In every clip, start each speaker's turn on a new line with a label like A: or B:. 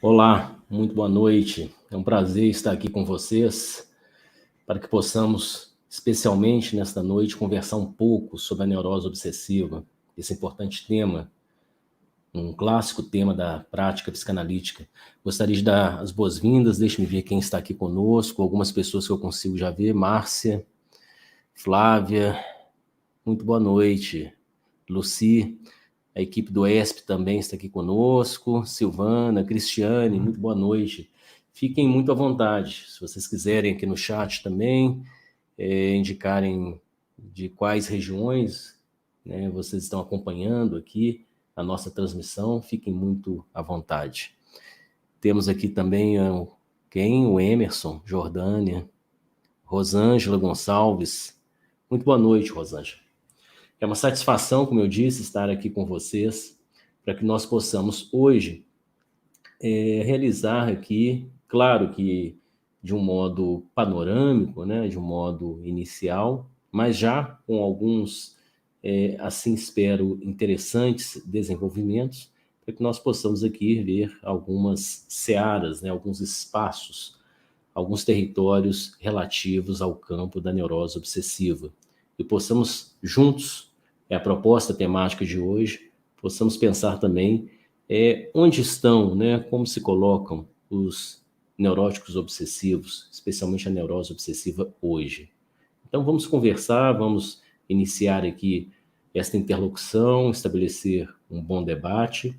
A: Olá, muito boa noite. É um prazer estar aqui com vocês para que possamos, especialmente nesta noite, conversar um pouco sobre a neurose obsessiva, esse importante tema, um clássico tema da prática psicanalítica. Gostaria de dar as boas-vindas, deixe-me ver quem está aqui conosco, algumas pessoas que eu consigo já ver, Márcia, Flávia, muito boa noite, Luci, a equipe do ESP também está aqui conosco, Silvana, Cristiane, muito boa noite. Fiquem muito à vontade, se vocês quiserem aqui no chat também, indicarem de quais regiões, né, vocês estão acompanhando aqui a nossa transmissão, fiquem muito à vontade. Temos aqui também o Emerson, Jordânia, Rosângela Gonçalves. Muito boa noite, Rosângela. É uma satisfação, como eu disse, estar aqui com vocês, para que nós possamos hoje realizar aqui, claro que de um modo panorâmico, né, de um modo inicial, mas já com alguns, assim espero, interessantes desenvolvimentos, para que nós possamos aqui ver algumas searas, né, alguns espaços, alguns territórios relativos ao campo da neurose obsessiva. E possamos juntos, é a proposta temática de hoje, possamos pensar também onde estão, né, como se colocam os neuróticos obsessivos, especialmente a neurose obsessiva hoje. Então vamos conversar, vamos iniciar aqui esta interlocução, estabelecer um bom debate,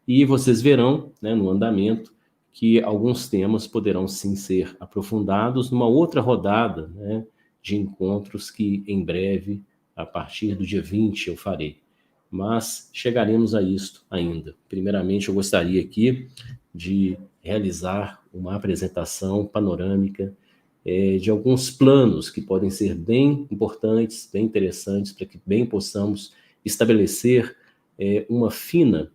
A: e vocês verão, né, no andamento, que alguns temas poderão sim ser aprofundados numa outra rodada, né, de encontros que em breve, a partir do dia 20, eu farei. Mas chegaremos a isto ainda. Primeiramente, eu gostaria aqui de realizar uma apresentação panorâmica de alguns planos que podem ser bem importantes, bem interessantes, para que bem possamos estabelecer uma fina,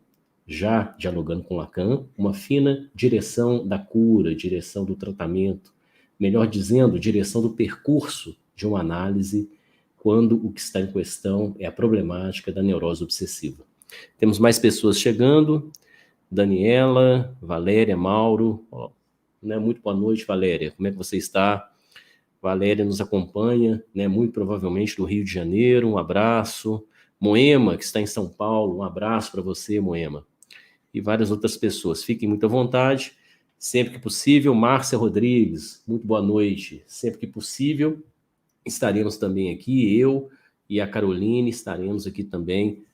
A: já dialogando com Lacan, uma fina direção da cura, direção do tratamento, melhor dizendo, direção do percurso de uma análise quando o que está em questão é a problemática da neurose obsessiva. Temos mais pessoas chegando, Daniela, Valéria, Mauro, né, muito boa noite, Valéria, como é que você está? Valéria nos acompanha, né, muito provavelmente do Rio de Janeiro, um abraço. Moema, que está em São Paulo, um abraço para você, Moema. E várias outras pessoas. Fiquem muito à vontade, sempre que possível. Márcia Rodrigues, muito boa noite. Sempre que possível, estaremos também aqui, eu e a Caroline estaremos aqui também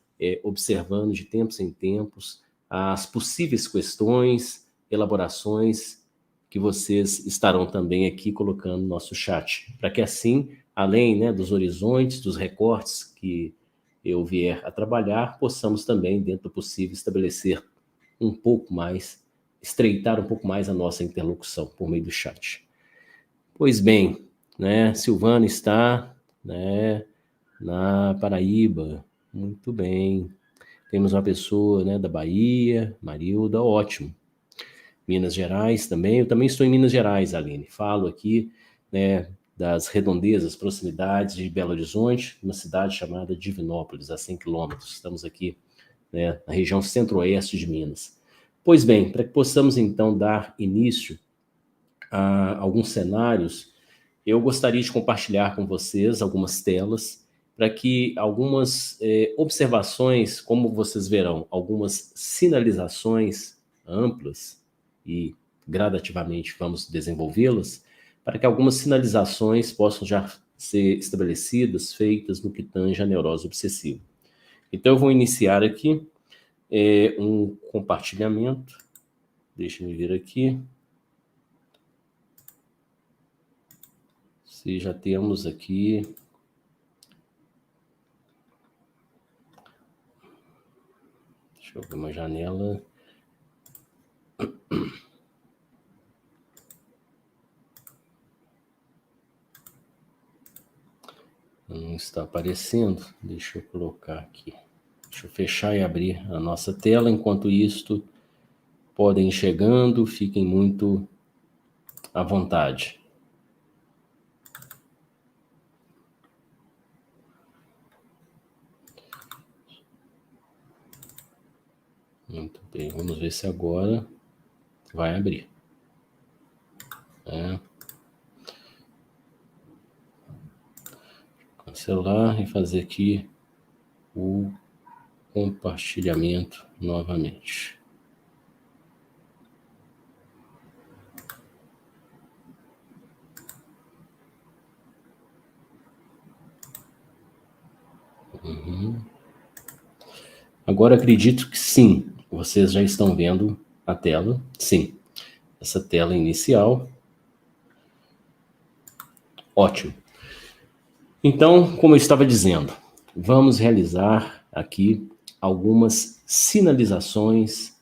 A: observando de tempos em tempos as possíveis questões, elaborações que vocês estarão também aqui colocando no nosso chat, para que assim, além, né, dos horizontes, dos recortes que eu vier a trabalhar, possamos também, dentro do possível, estabelecer um pouco mais, estreitar um pouco mais a nossa interlocução por meio do chat. Pois bem, né, Silvana está, né, na Paraíba, muito bem. Temos uma pessoa, né, da Bahia, Marilda, ótimo. Minas Gerais também, eu também estou em Minas Gerais, Aline. Falo aqui, né, das redondezas, proximidades de Belo Horizonte, uma cidade chamada Divinópolis, a 100 quilômetros. Estamos aqui, né, na região centro-oeste de Minas. Pois bem, para que possamos então dar início a alguns cenários, eu gostaria de compartilhar com vocês algumas telas para que algumas observações, como vocês verão, algumas sinalizações amplas e gradativamente vamos desenvolvê-las, para que algumas sinalizações possam já ser estabelecidas, feitas no que tange a neurose obsessiva. Então eu vou iniciar aqui um compartilhamento. Deixa-me ver aqui. Se já temos aqui. Deixa eu ver uma janela. Não está aparecendo. Deixa eu colocar aqui. Deixa eu fechar e abrir a nossa tela. Enquanto isto, podem ir chegando, fiquem muito à vontade. Muito bem, vamos ver se agora Vai abrir. Cancelar e fazer aqui o compartilhamento novamente. Agora acredito que sim, vocês já estão vendo a tela. Sim, essa tela inicial. Ótimo. Então, como eu estava dizendo, vamos realizar aqui algumas sinalizações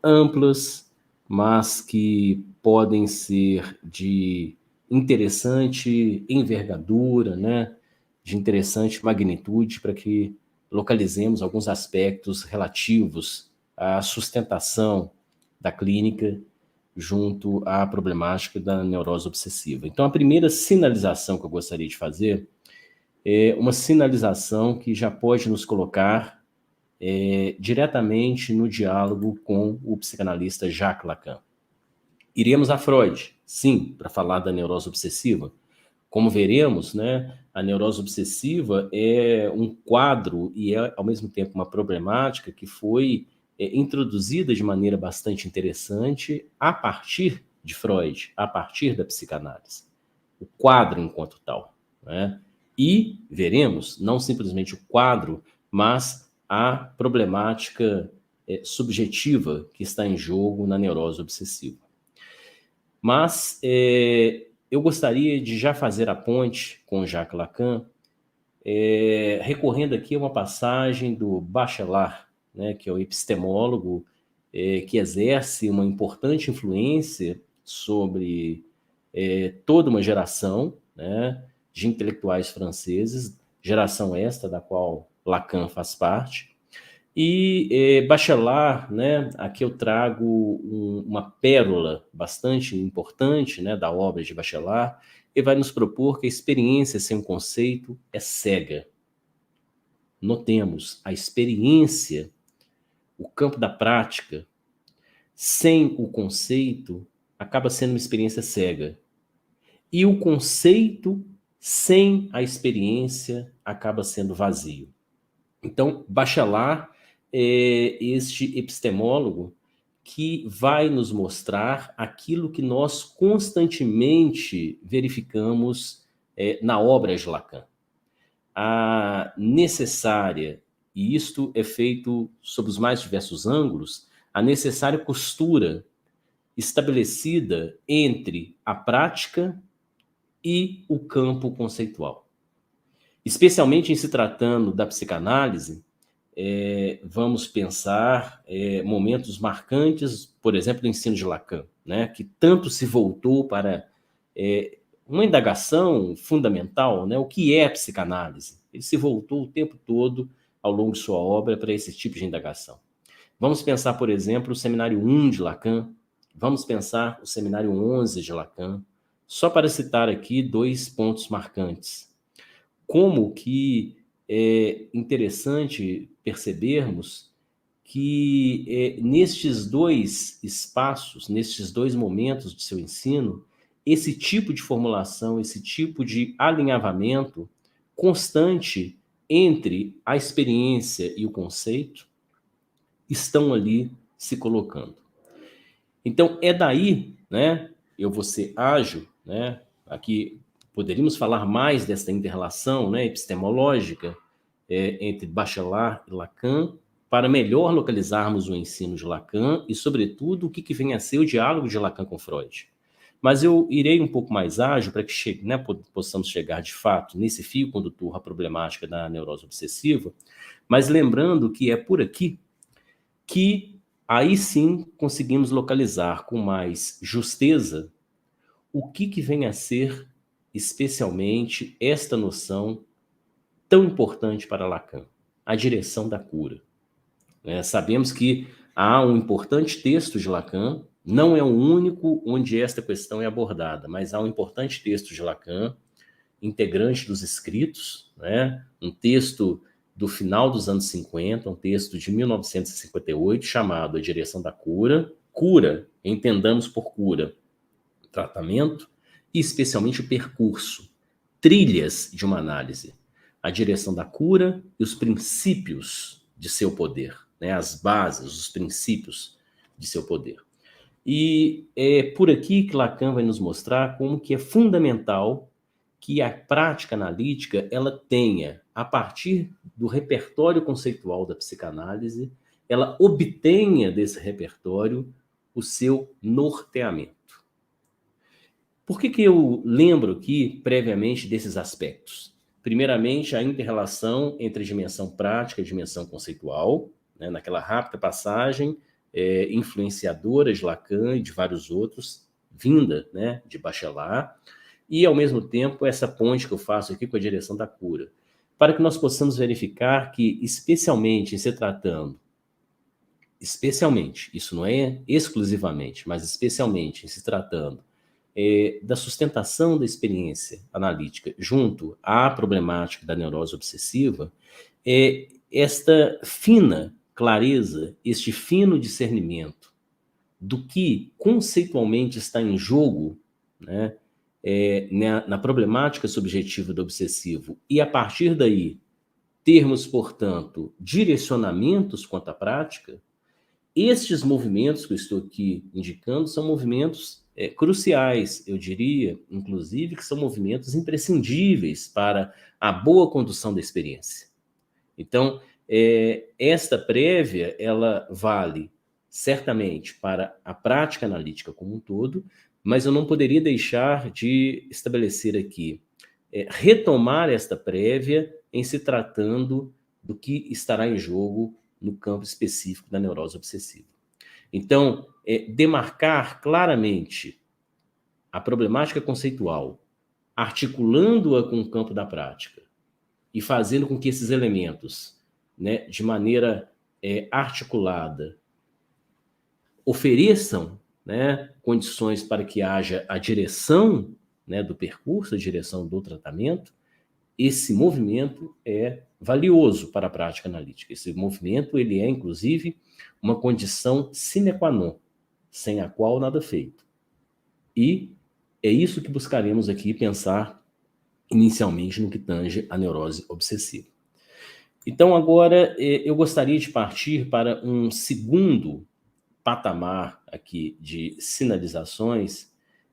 A: amplas, mas que podem ser de interessante envergadura, né? De interessante magnitude, para que localizemos alguns aspectos relativos à sustentação da clínica junto à problemática da neurose obsessiva. Então, a primeira sinalização que eu gostaria de fazer é uma sinalização que já pode nos colocar diretamente no diálogo com o psicanalista Jacques Lacan. Iremos a Freud, sim, para falar da neurose obsessiva. Como veremos, né, a neurose obsessiva é um quadro e é, ao mesmo tempo, uma problemática que foi introduzida de maneira bastante interessante a partir de Freud, a partir da psicanálise. O quadro enquanto tal, né? E veremos, não simplesmente o quadro, mas a problemática subjetiva que está em jogo na neurose obsessiva. Mas eu gostaria de já fazer a ponte com Jacques Lacan, recorrendo aqui a uma passagem do Bachelard, né, que é o epistemólogo que exerce uma importante influência sobre toda uma geração, né, de intelectuais franceses, geração esta da qual Lacan faz parte. E Bachelard, né, aqui eu trago uma pérola bastante importante, né, da obra de Bachelard, e vai nos propor que a experiência sem um conceito é cega. Notemos, a experiência, o campo da prática, sem o conceito, acaba sendo uma experiência cega. E o conceito, sem a experiência, acaba sendo vazio. Então, Bachelard é este epistemólogo que vai nos mostrar aquilo que nós constantemente verificamos na obra de Lacan. A necessária, e isto é feito sob os mais diversos ângulos, a necessária costura estabelecida entre a prática e o campo conceitual. Especialmente em se tratando da psicanálise, vamos pensar momentos marcantes, por exemplo, do ensino de Lacan, né, que tanto se voltou para uma indagação fundamental, né, o que é a psicanálise. Ele se voltou o tempo todo, ao longo de sua obra, para esse tipo de indagação. Vamos pensar, por exemplo, o Seminário 1 de Lacan, vamos pensar o Seminário 11 de Lacan, só para citar aqui 2 pontos marcantes. Como que é interessante percebermos que nestes 2 espaços, nestes 2 momentos de seu ensino, esse tipo de formulação, esse tipo de alinhavamento constante entre a experiência e o conceito estão ali se colocando. Então, é daí, né, eu vou ser ágil, né, aqui poderíamos falar mais dessa inter-relação, né, epistemológica entre Bachelard e Lacan, para melhor localizarmos o ensino de Lacan e, sobretudo, o que vem a ser o diálogo de Lacan com Freud. Mas eu irei um pouco mais ágil para que possamos chegar, de fato, nesse fio condutor à problemática da neurose obsessiva, mas lembrando que é por aqui que aí sim conseguimos localizar com mais justeza o que vem a ser especialmente esta noção tão importante para Lacan, a direção da cura. Sabemos que há um importante texto de Lacan, não é o único onde esta questão é abordada, mas há um importante texto de Lacan, integrante dos escritos, né? Um texto do final dos anos 50, um texto de 1958, chamado A Direção da Cura. Cura Entendamos por cura tratamento e especialmente o percurso, trilhas de uma análise, a direção da cura e os princípios de seu poder, né? As bases, os princípios de seu poder. E é por aqui que Lacan vai nos mostrar como que é fundamental que a prática analítica ela tenha, a partir do repertório conceitual da psicanálise, ela obtenha desse repertório o seu norteamento. Por que eu lembro aqui previamente desses aspectos? Primeiramente, a inter-relação entre a dimensão prática e a dimensão conceitual, né, naquela rápida passagem influenciadora de Lacan e de vários outros, vinda, né, de Bachelard, e, ao mesmo tempo, essa ponte que eu faço aqui com a direção da cura, para que nós possamos verificar que, especialmente em se tratando, isso não é exclusivamente, mas especialmente em se tratando da sustentação da experiência analítica junto à problemática da neurose obsessiva, esta fina clareza, este fino discernimento do que conceitualmente está em jogo, né, na problemática subjetiva do obsessivo, e a partir daí termos, portanto, direcionamentos quanto à prática, estes movimentos que eu estou aqui indicando são movimentos cruciais, eu diria, inclusive, que são movimentos imprescindíveis para a boa condução da experiência. Então, esta prévia, ela vale certamente para a prática analítica como um todo, mas eu não poderia deixar de estabelecer aqui, retomar esta prévia em se tratando do que estará em jogo no campo específico da neurose obsessiva. Então, demarcar claramente a problemática conceitual, articulando-a com o campo da prática e fazendo com que esses elementos, né, de maneira articulada, ofereçam, né, condições para que haja a direção, né, do percurso, a direção do tratamento. Esse movimento é valioso para a prática analítica. Esse movimento, ele é, inclusive, uma condição sine qua non, sem a qual nada feito. E é isso que buscaremos aqui pensar inicialmente no que tange a neurose obsessiva. Então, agora, eu gostaria de partir para um segundo patamar aqui de sinalizações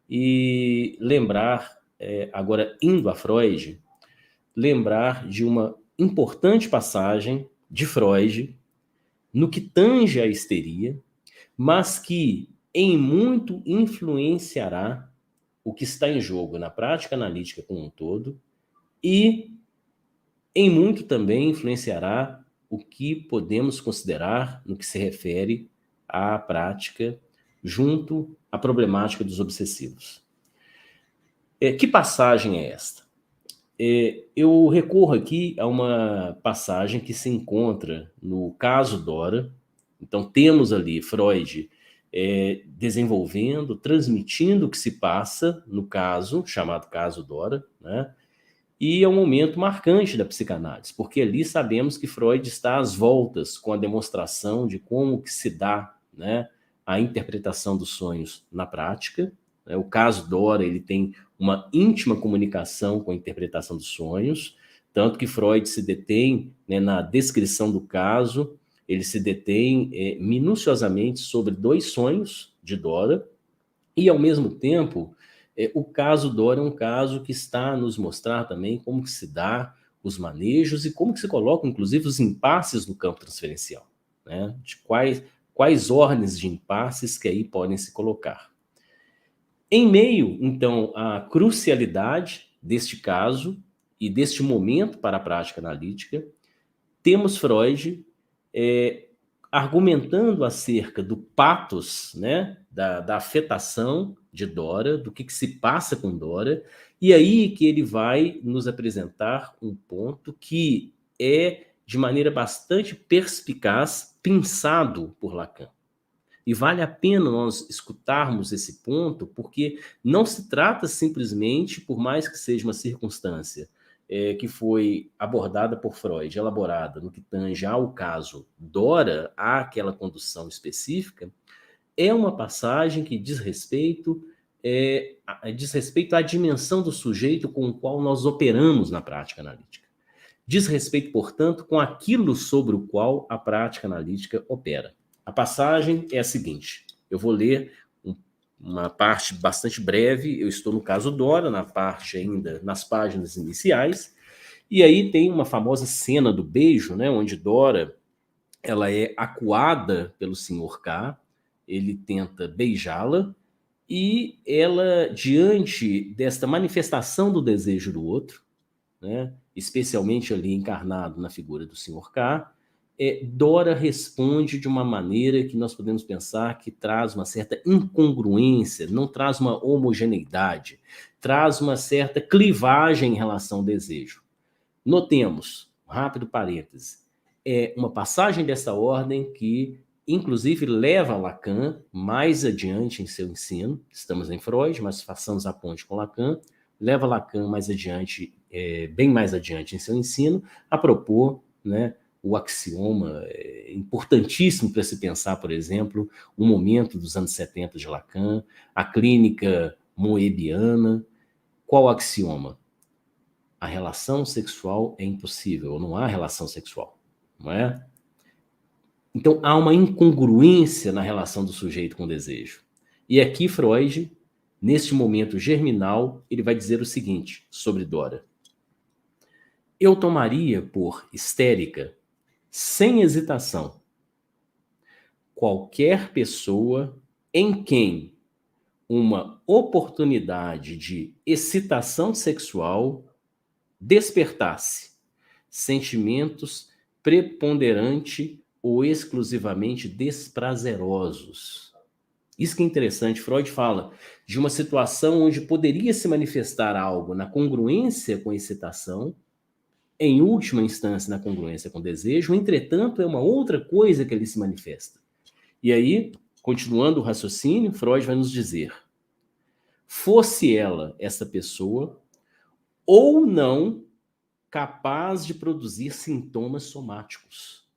A: e lembrar, agora indo a Freud, lembrar de uma importante passagem de Freud no que tange a histeria, mas que em muito influenciará o que está em jogo na prática analítica como um todo e em muito também influenciará o que podemos considerar no que se refere à prática junto à problemática dos obsessivos. Que passagem é esta? Eu recorro aqui a uma passagem que se encontra no caso Dora. Então, temos ali Freud desenvolvendo, transmitindo o que se passa no caso, chamado caso Dora, né? E é um momento marcante da psicanálise, porque ali sabemos que Freud está às voltas com a demonstração de como que se dá, né, a interpretação dos sonhos na prática. O caso Dora, ele tem uma íntima comunicação com a interpretação dos sonhos, tanto que Freud se detém, né, na descrição do caso, ele se detém minuciosamente sobre 2 sonhos de Dora, e ao mesmo tempo, o caso Dora é um caso que está a nos mostrar também como que se dá os manejos e como que se colocam, inclusive, os impasses no campo transferencial, né? De quais ordens de impasses que aí podem se colocar. Em meio, então, à crucialidade deste caso e deste momento para a prática analítica, temos Freud argumentando acerca do pathos, né, da afetação de Dora, do que se passa com Dora, e aí que ele vai nos apresentar um ponto que é, de maneira bastante perspicaz, pensado por Lacan. E vale a pena nós escutarmos esse ponto, porque não se trata simplesmente, por mais que seja uma circunstância que foi abordada por Freud, elaborada no que tange ao caso Dora, àquela condução específica, é uma passagem que diz respeito à dimensão do sujeito com o qual nós operamos na prática analítica. Diz respeito, portanto, com aquilo sobre o qual a prática analítica opera. A passagem é a seguinte, eu vou ler uma parte bastante breve, eu estou no caso Dora, na parte ainda, nas páginas iniciais, e aí tem uma famosa cena do beijo, né, onde Dora, ela é acuada pelo Sr. K, ele tenta beijá-la, e ela, diante desta manifestação do desejo do outro, né, especialmente ali encarnado na figura do Sr. K, Dora responde de uma maneira que nós podemos pensar que traz uma certa incongruência, não traz uma homogeneidade, traz uma certa clivagem em relação ao desejo. Notemos, rápido parêntese, é uma passagem dessa ordem que, inclusive, leva Lacan mais adiante em seu ensino, estamos em Freud, mas façamos a ponte com Lacan, leva Lacan mais adiante, bem mais adiante em seu ensino, a propor, né, o axioma importantíssimo para se pensar, por exemplo, o momento dos anos 70 de Lacan, a clínica moebiana. Qual axioma? A relação sexual é impossível, ou não há relação sexual, não é? Então, há uma incongruência na relação do sujeito com o desejo. E aqui Freud, neste momento germinal, ele vai dizer o seguinte sobre Dora. Eu tomaria por histérica, sem hesitação, qualquer pessoa em quem uma oportunidade de excitação sexual despertasse sentimentos preponderante ou exclusivamente desprazerosos. Isso que é interessante, Freud fala de uma situação onde poderia se manifestar algo na congruência com a excitação, em última instância na congruência com o desejo, entretanto é uma outra coisa que ele se manifesta. E aí, continuando o raciocínio, Freud vai nos dizer, fosse ela, essa pessoa, ou não capaz de produzir sintomas somáticos.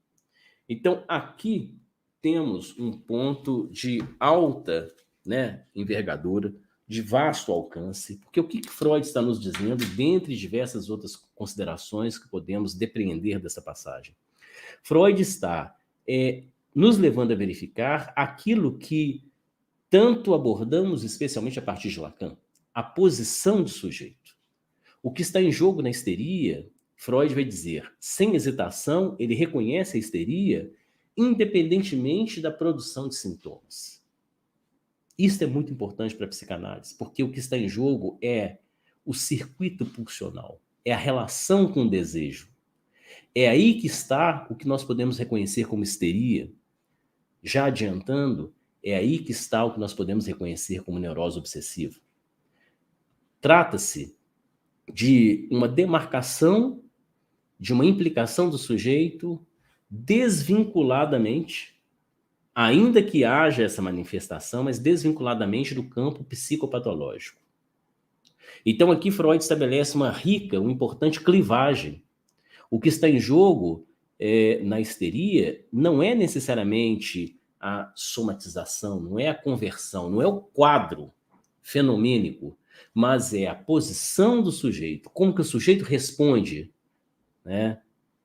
A: Então, aqui temos um ponto de alta, né, envergadura, de vasto alcance, porque o que Freud está nos dizendo, dentre diversas outras considerações que podemos depreender dessa passagem? Freud está nos levando a verificar aquilo que tanto abordamos, especialmente a partir de Lacan, a posição do sujeito. O que está em jogo na histeria, Freud vai dizer, sem hesitação, ele reconhece a histeria independentemente da produção de sintomas. Isso é muito importante para a psicanálise, porque o que está em jogo é o circuito pulsional, é a relação com o desejo. É aí que está o que nós podemos reconhecer como histeria. Já adiantando, é aí que está o que nós podemos reconhecer como neurose obsessiva. Trata-se de uma demarcação, de uma implicação do sujeito desvinculadamente, ainda que haja essa manifestação, mas desvinculadamente do campo psicopatológico. Então aqui Freud estabelece uma rica, uma importante clivagem. O que está em jogo na histeria não é necessariamente a somatização, não é a conversão, não é o quadro fenomênico, mas é a posição do sujeito, como que o sujeito responde, né,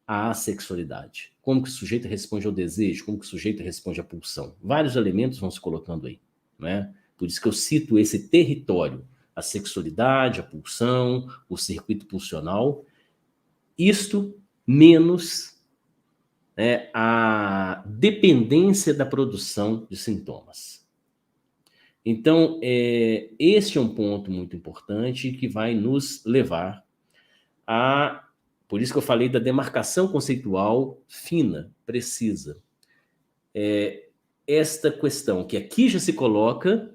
A: à sexualidade, como que o sujeito responde ao desejo, como que o sujeito responde à pulsão. Vários elementos vão se colocando aí, né? Por isso que eu cito esse território, a sexualidade, a pulsão, o circuito pulsional, isto menos a dependência da produção de sintomas. Então, este é um ponto muito importante que vai nos levar a... Por isso que eu falei da demarcação conceitual fina, precisa. Esta questão que aqui já se coloca,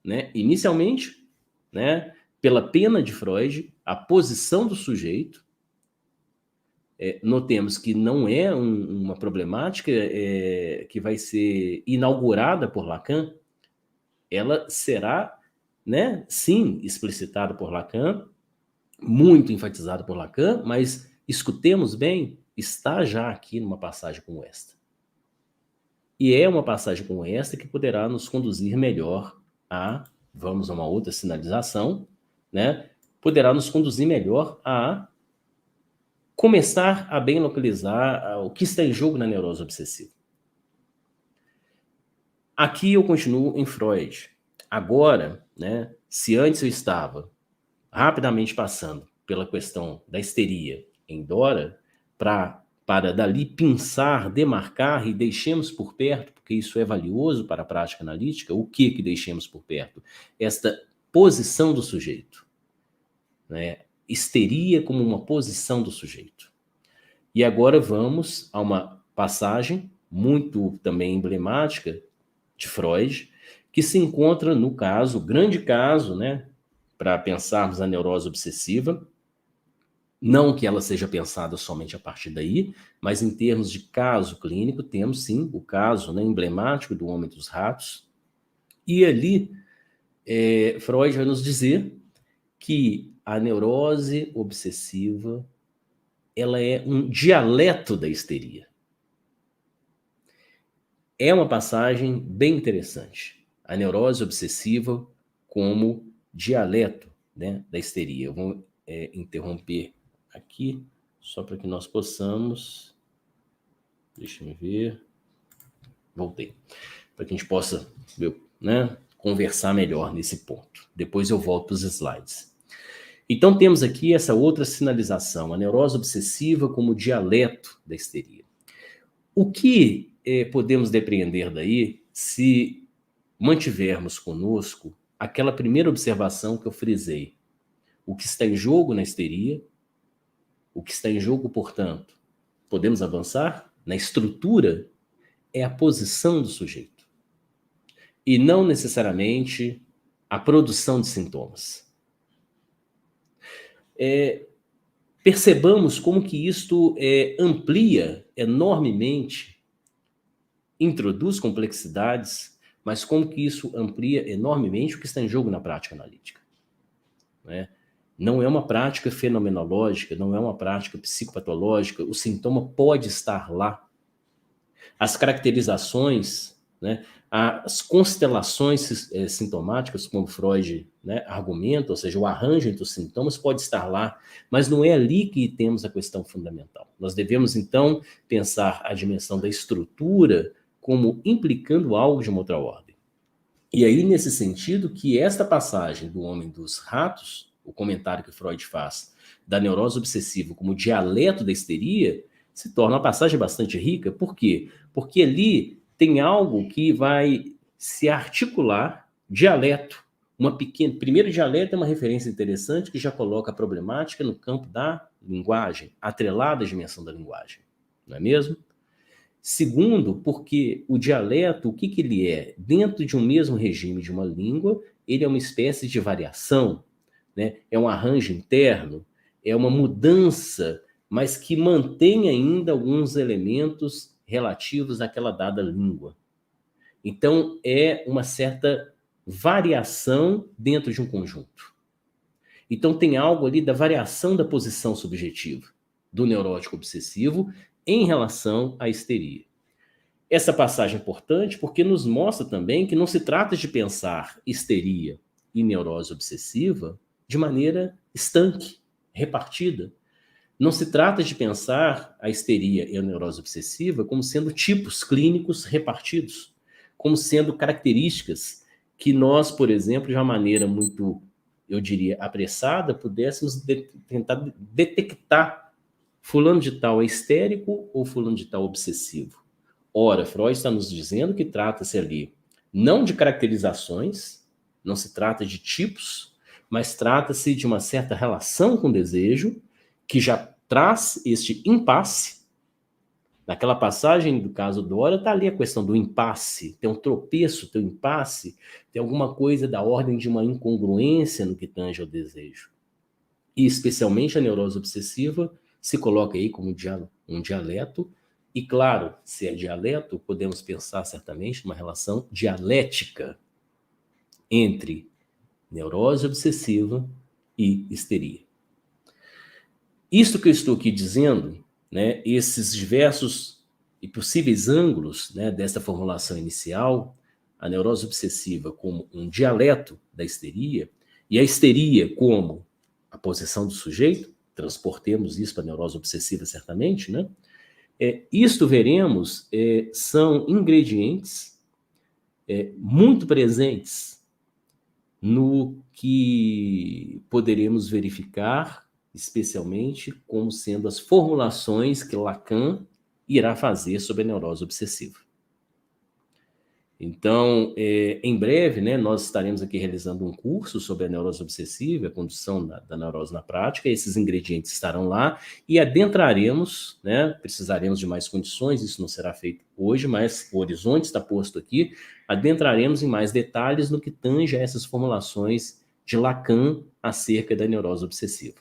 A: né, inicialmente, né, pela pena de Freud, a posição do sujeito, notemos que não é uma problemática que vai ser inaugurada por Lacan, ela será, né, sim, explicitada por Lacan, muito enfatizada por Lacan, mas escutemos bem, está já aqui numa passagem como esta. E é uma passagem como esta que poderá nos conduzir melhor vamos a uma outra sinalização, né? Poderá nos conduzir melhor a começar a bem localizar o que está em jogo na neurose obsessiva. Aqui eu continuo em Freud. Agora, né, se antes eu estava rapidamente passando pela questão da histeria em Dora, para dali pensar, demarcar e deixemos por perto, porque isso é valioso para a prática analítica, o que deixemos por perto? Esta posição do sujeito, né? Histeria como uma posição do sujeito. E agora vamos a uma passagem muito também emblemática de Freud, que se encontra no caso, grande caso, né, para pensarmos a neurose obsessiva, não que ela seja pensada somente a partir daí, mas em termos de caso clínico, temos sim o caso, né, emblemático do homem dos ratos, e ali Freud vai nos dizer que a neurose obsessiva ela é um dialeto da histeria. É uma passagem bem interessante. A neurose obsessiva como dialeto, né, da histeria. Eu vou interromper aqui, só para que nós possamos... Deixa eu ver... Voltei. Para que a gente possa, né, conversar melhor nesse ponto. Depois eu volto para os slides. Então temos aqui essa outra sinalização, a neurose obsessiva como dialeto da histeria. O que podemos depreender daí se mantivermos conosco aquela primeira observação que eu frisei? O que está em jogo na histeria, o que está em jogo, portanto, podemos avançar? Na estrutura é a posição do sujeito e não necessariamente a produção de sintomas. Percebamos como que isto amplia enormemente, introduz complexidades, mas como que isso amplia enormemente o que está em jogo na prática analítica. Né? Não é uma prática fenomenológica, não é uma prática psicopatológica, o sintoma pode estar lá. As caracterizações, né, as constelações sintomáticas, como Freud, né, argumenta, ou seja, o arranjo entre os sintomas pode estar lá, mas não é ali que temos a questão fundamental. Nós devemos, então, pensar a dimensão da estrutura como implicando algo de uma outra ordem. E aí, nesse sentido, que esta passagem do Homem dos Ratos, o comentário que Freud faz da neurose obsessiva como dialeto da histeria, se torna uma passagem bastante rica. Por quê? Porque ali tem algo que vai se articular, dialeto. Primeiro, dialeto é uma referência interessante que já coloca a problemática no campo da linguagem, atrelada à dimensão da linguagem. Não é mesmo? Segundo, porque o dialeto, o que ele é? Dentro de um mesmo regime de uma língua, ele é uma espécie de variação, né? É um arranjo interno, é uma mudança, mas que mantém ainda alguns elementos relativos àquela dada língua. Então, é uma certa variação dentro de um conjunto. Então, tem algo ali da variação da posição subjetiva do neurótico obsessivo em relação à histeria. Essa passagem é importante porque nos mostra também que não se trata de pensar histeria e neurose obsessiva de maneira estanque, repartida. Não se trata de pensar a histeria e a neurose obsessiva como sendo tipos clínicos repartidos, como sendo características que nós, por exemplo, de uma maneira muito, eu diria, apressada, pudéssemos tentar detectar fulano de tal é histérico ou fulano de tal obsessivo. Ora, Freud está nos dizendo que trata-se ali não de caracterizações, não se trata de tipos, mas trata-se de uma certa relação com o desejo, que já traz este impasse. Naquela passagem do caso Dora, está ali a questão do impasse, tem um tropeço, tem um impasse, tem alguma coisa da ordem de uma incongruência no que tange ao desejo. E especialmente a neurose obsessiva se coloca aí como um dialeto, e claro, se é dialeto, podemos pensar certamente numa relação dialética entre neurose obsessiva e histeria. Isto que eu estou aqui dizendo, né, esses diversos e possíveis ângulos, né, dessa formulação inicial, a neurose obsessiva como um dialeto da histeria, e a histeria como a possessão do sujeito, transportemos isso para a neurose obsessiva certamente, né? Isto veremos são ingredientes muito presentes no que poderemos verificar, especialmente como sendo as formulações que Lacan irá fazer sobre a neurose obsessiva. Então, em breve, né, nós estaremos aqui realizando um curso sobre a neurose obsessiva, a condução da neurose na prática. Esses ingredientes estarão lá e adentraremos, né, precisaremos de mais condições, isso não será feito hoje, mas o horizonte está posto aqui, adentraremos em mais detalhes no que tange a essas formulações de Lacan acerca da neurose obsessiva.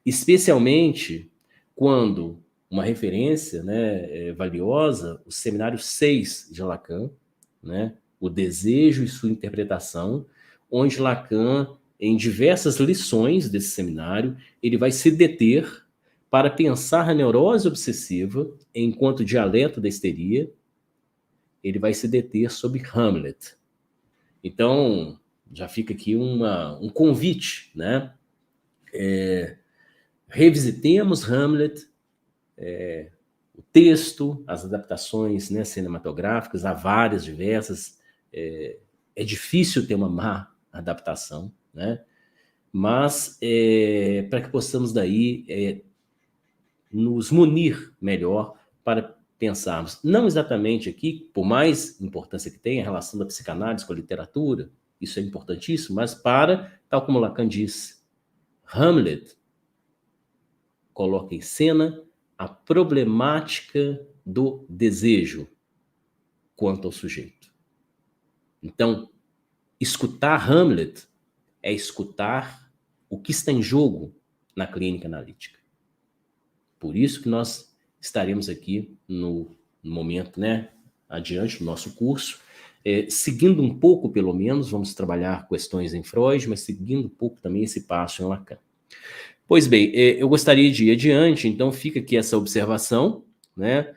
A: Especialmente quando uma referência, né, valiosa, o seminário 6 de Lacan, né, o desejo e sua interpretação, onde Lacan, em diversas lições desse seminário, ele vai se deter para pensar a neurose obsessiva enquanto dialeto da histeria, ele vai se deter sobre Hamlet. Então, já fica aqui um convite, né? Revisitemos Hamlet, o texto, as adaptações, né, cinematográficas, há várias, diversas. É difícil ter uma má adaptação, né? Mas para que possamos daí nos munir melhor para pensarmos, não exatamente aqui, por mais importância que tenha a relação da psicanálise com a literatura, isso é importantíssimo, mas para, tal como Lacan diz, Hamlet coloca em cena a problemática do desejo quanto ao sujeito. Então, escutar Hamlet é escutar o que está em jogo na clínica analítica. Por isso que nós estaremos aqui no momento, né, adiante do nosso curso, seguindo um pouco, pelo menos, vamos trabalhar questões em Freud, mas seguindo um pouco também esse passo em Lacan. Pois bem, eu gostaria de ir adiante, então fica aqui essa observação, né,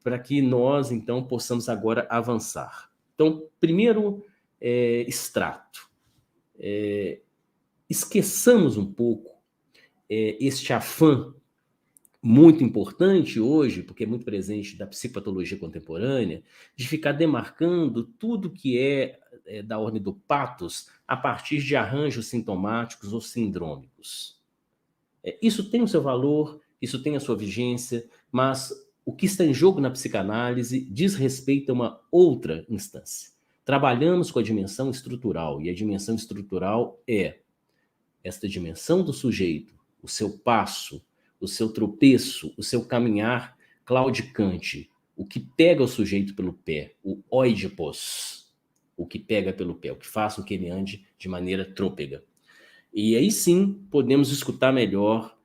A: para que nós, então, possamos agora avançar. Então, primeiro extrato. Esqueçamos um pouco este afã muito importante hoje, porque é muito presente da psicopatologia contemporânea, de ficar demarcando tudo que é da ordem do patos a partir de arranjos sintomáticos ou sindrômicos. Isso tem o seu valor, isso tem a sua vigência, mas o que está em jogo na psicanálise diz respeito a uma outra instância. Trabalhamos com a dimensão estrutural, e a dimensão estrutural é esta dimensão do sujeito, o seu passo, o seu tropeço, o seu caminhar claudicante, o que pega o sujeito pelo pé, o oidipos, o que pega pelo pé, o que faz com que ele ande de maneira trôpega. E aí sim podemos escutar melhor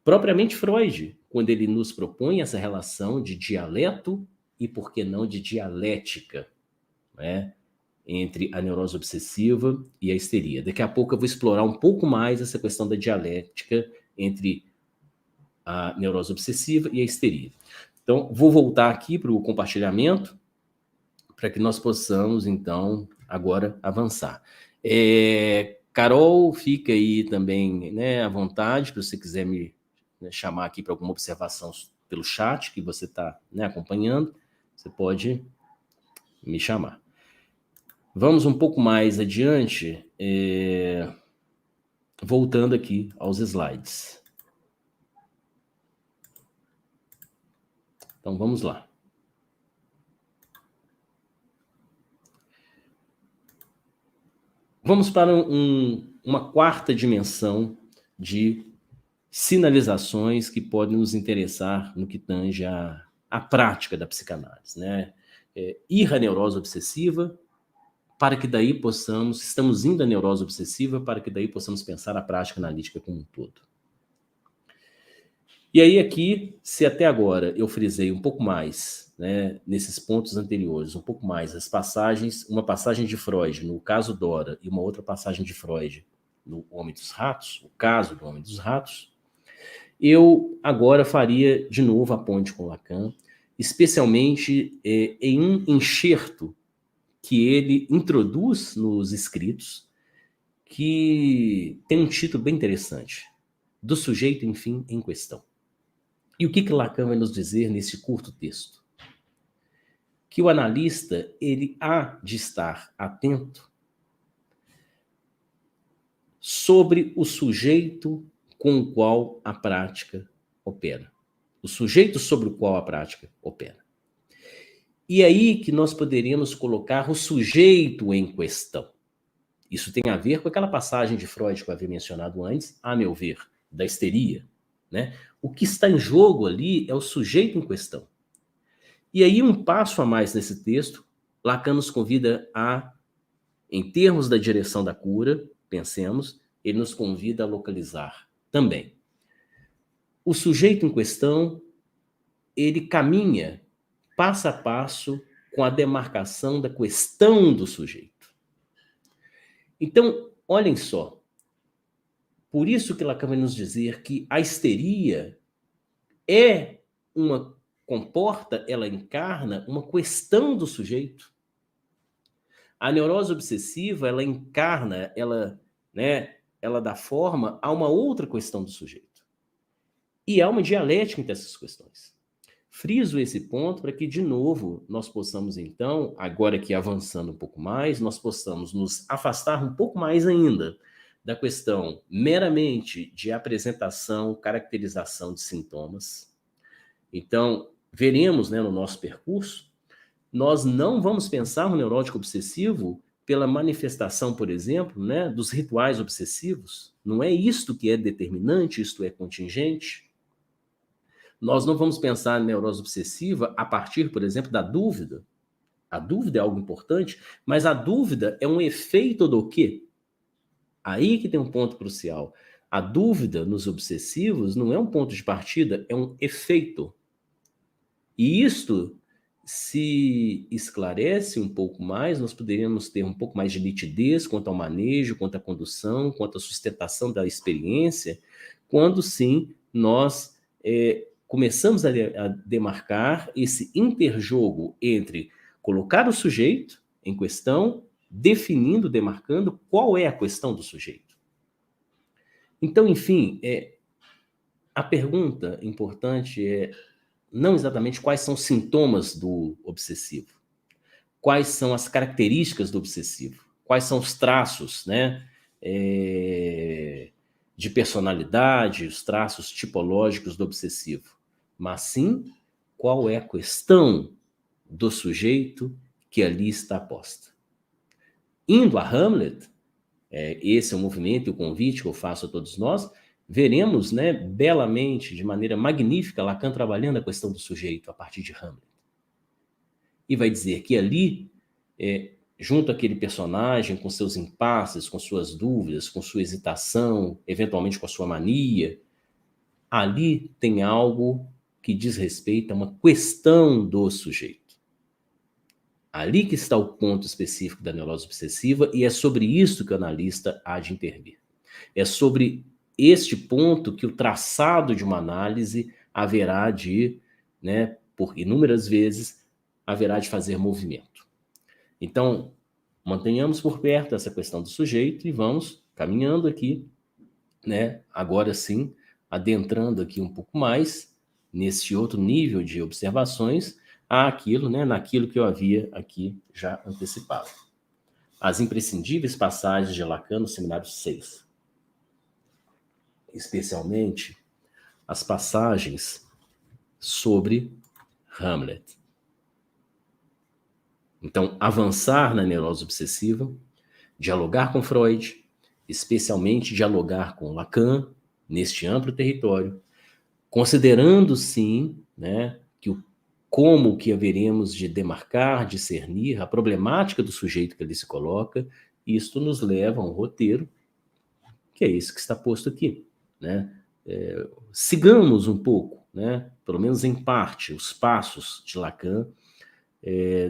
A: propriamente Freud, quando ele nos propõe essa relação de dialeto e, por que não, de dialética, né, entre a neurose obsessiva e a histeria. Daqui a pouco eu vou explorar um pouco mais essa questão da dialética entre a neurose obsessiva e a histeria. Então, vou voltar aqui para o compartilhamento para que nós possamos, então, agora avançar. Carol, fica aí também, né, à vontade, se você quiser me chamar aqui para alguma observação pelo chat que você está, né, acompanhando, você pode me chamar. Vamos um pouco mais adiante, voltando aqui aos slides. Então, vamos lá. Vamos para uma quarta dimensão de sinalizações que podem nos interessar no que tange a prática da psicanálise, né? Ir à neurose obsessiva, para que daí estamos indo à neurose obsessiva, para que daí possamos pensar a prática analítica como um todo. E aí aqui, se até agora eu frisei um pouco mais, né, nesses pontos anteriores, um pouco mais as passagens, uma passagem de Freud no caso Dora e uma outra passagem de Freud no Homem dos Ratos, o caso do Homem dos Ratos, Eu agora faria de novo a ponte com Lacan, especialmente em um enxerto que ele introduz nos escritos, que tem um título bem interessante, Do Sujeito, enfim, em Questão. E o que Lacan vai nos dizer nesse curto texto? Que o analista, ele há de estar atento sobre o sujeito com o qual a prática opera. O sujeito sobre o qual a prática opera. E aí que nós poderíamos colocar o sujeito em questão. Isso tem a ver com aquela passagem de Freud que eu havia mencionado antes, a meu ver, da histeria, né? O que está em jogo ali é o sujeito em questão. E aí, um passo a mais nesse texto, Lacan nos convida a, em termos da direção da cura, pensemos, ele nos convida a localizar também. O sujeito em questão, ele caminha passo a passo com a demarcação da questão do sujeito. Então, olhem só, por isso que Lacan vai nos dizer que a histeria ela encarna uma questão do sujeito. A neurose obsessiva, ela encarna, ela dá forma a uma outra questão do sujeito. E há uma dialética entre essas questões. Friso esse ponto para que, de novo, nós possamos, então, agora que avançando um pouco mais, nós possamos nos afastar um pouco mais ainda da questão meramente de apresentação, caracterização de sintomas. Então, veremos, né, no nosso percurso, nós não vamos pensar no neurótico obsessivo pela manifestação, por exemplo, né, dos rituais obsessivos. Não é isto que é determinante, isto é contingente. Nós não vamos pensar na neurose obsessiva a partir, por exemplo, da dúvida. A dúvida é algo importante, mas a dúvida é um efeito do quê? Aí que tem um ponto crucial. A dúvida nos obsessivos não é um ponto de partida, é um efeito. E isto se esclarece um pouco mais, nós poderíamos ter um pouco mais de nitidez quanto ao manejo, quanto à condução, quanto à sustentação da experiência, quando sim nós começamos a demarcar esse interjogo entre colocar o sujeito em questão, definindo, demarcando qual é a questão do sujeito. Então, enfim, a pergunta importante é não exatamente quais são os sintomas do obsessivo, quais são as características do obsessivo, quais são os traços, né, de personalidade, os traços tipológicos do obsessivo, mas sim qual é a questão do sujeito que ali está posta. Indo a Hamlet, esse é o movimento e o convite que eu faço a todos nós, veremos, né, belamente, de maneira magnífica, Lacan trabalhando a questão do sujeito a partir de Hamlet. E vai dizer que ali, junto àquele personagem, com seus impasses, com suas dúvidas, com sua hesitação, eventualmente com a sua mania, ali tem algo que diz respeito a uma questão do sujeito. Ali que está o ponto específico da neurose obsessiva, e é sobre isso que o analista há de intervir. É sobre este ponto que o traçado de uma análise haverá de, né, por inúmeras vezes, haverá de fazer movimento. Então, mantenhamos por perto essa questão do sujeito e vamos caminhando aqui, né, agora sim, adentrando aqui um pouco mais nesse outro nível de observações àquilo, né, naquilo que eu havia aqui já antecipado. As imprescindíveis passagens de Lacan no Seminário 6. Especialmente as passagens sobre Hamlet. Então, avançar na neurose obsessiva, dialogar com Freud, especialmente dialogar com Lacan, neste amplo território, considerando, sim, né, como que haveremos de demarcar, discernir a problemática do sujeito que ali se coloca, isto nos leva a um roteiro, que é esse que está posto aqui, né? Sigamos um pouco, né, pelo menos em parte, os passos de Lacan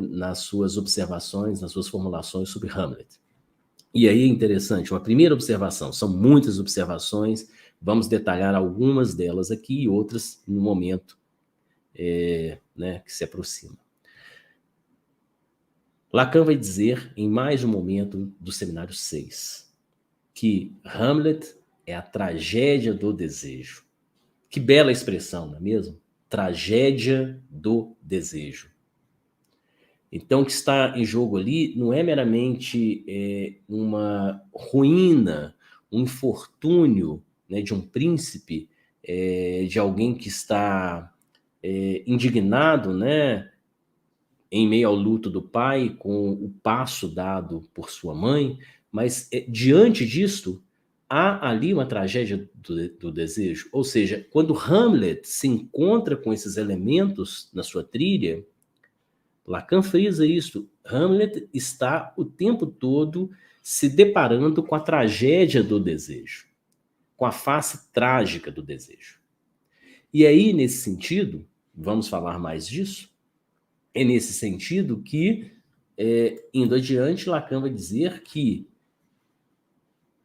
A: nas suas observações, nas suas formulações sobre Hamlet. E aí é interessante, uma primeira observação, são muitas observações, Vamos detalhar algumas delas aqui e outras no momento né, que se aproxima. Lacan vai dizer, em mais um momento do seminário 6, que Hamlet é a tragédia do desejo. Que bela expressão, não é mesmo? Tragédia do desejo. Então, o que está em jogo ali não é meramente uma ruína, um infortúnio, né, de um príncipe, de alguém que está indignado, né, em meio ao luto do pai, com o passo dado por sua mãe, mas diante disto, há ali uma tragédia do desejo. Ou seja, quando Hamlet se encontra com esses elementos na sua trilha, Lacan frisa isso. Hamlet está o tempo todo se deparando com a tragédia do desejo, com a face trágica do desejo. E aí, nesse sentido, vamos falar mais disso, é nesse sentido que, indo adiante, Lacan vai dizer que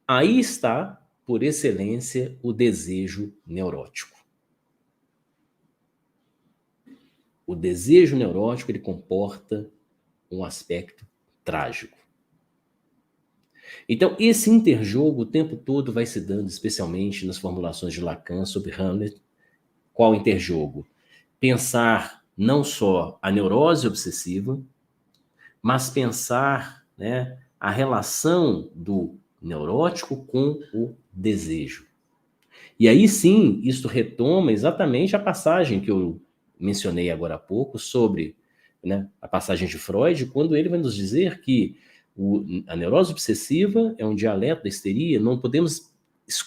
A: aí está, por excelência, o desejo neurótico. O desejo neurótico, ele comporta um aspecto trágico. Então, esse interjogo o tempo todo vai se dando, especialmente nas formulações de Lacan sobre Hamlet. Qual interjogo? Pensar não só a neurose obsessiva, mas pensar, né, a relação do neurótico com o desejo. E aí sim, isso retoma exatamente a passagem que eu mencionei agora há pouco sobre, né, a passagem de Freud, quando ele vai nos dizer que a neurose obsessiva é um dialeto da histeria, não podemos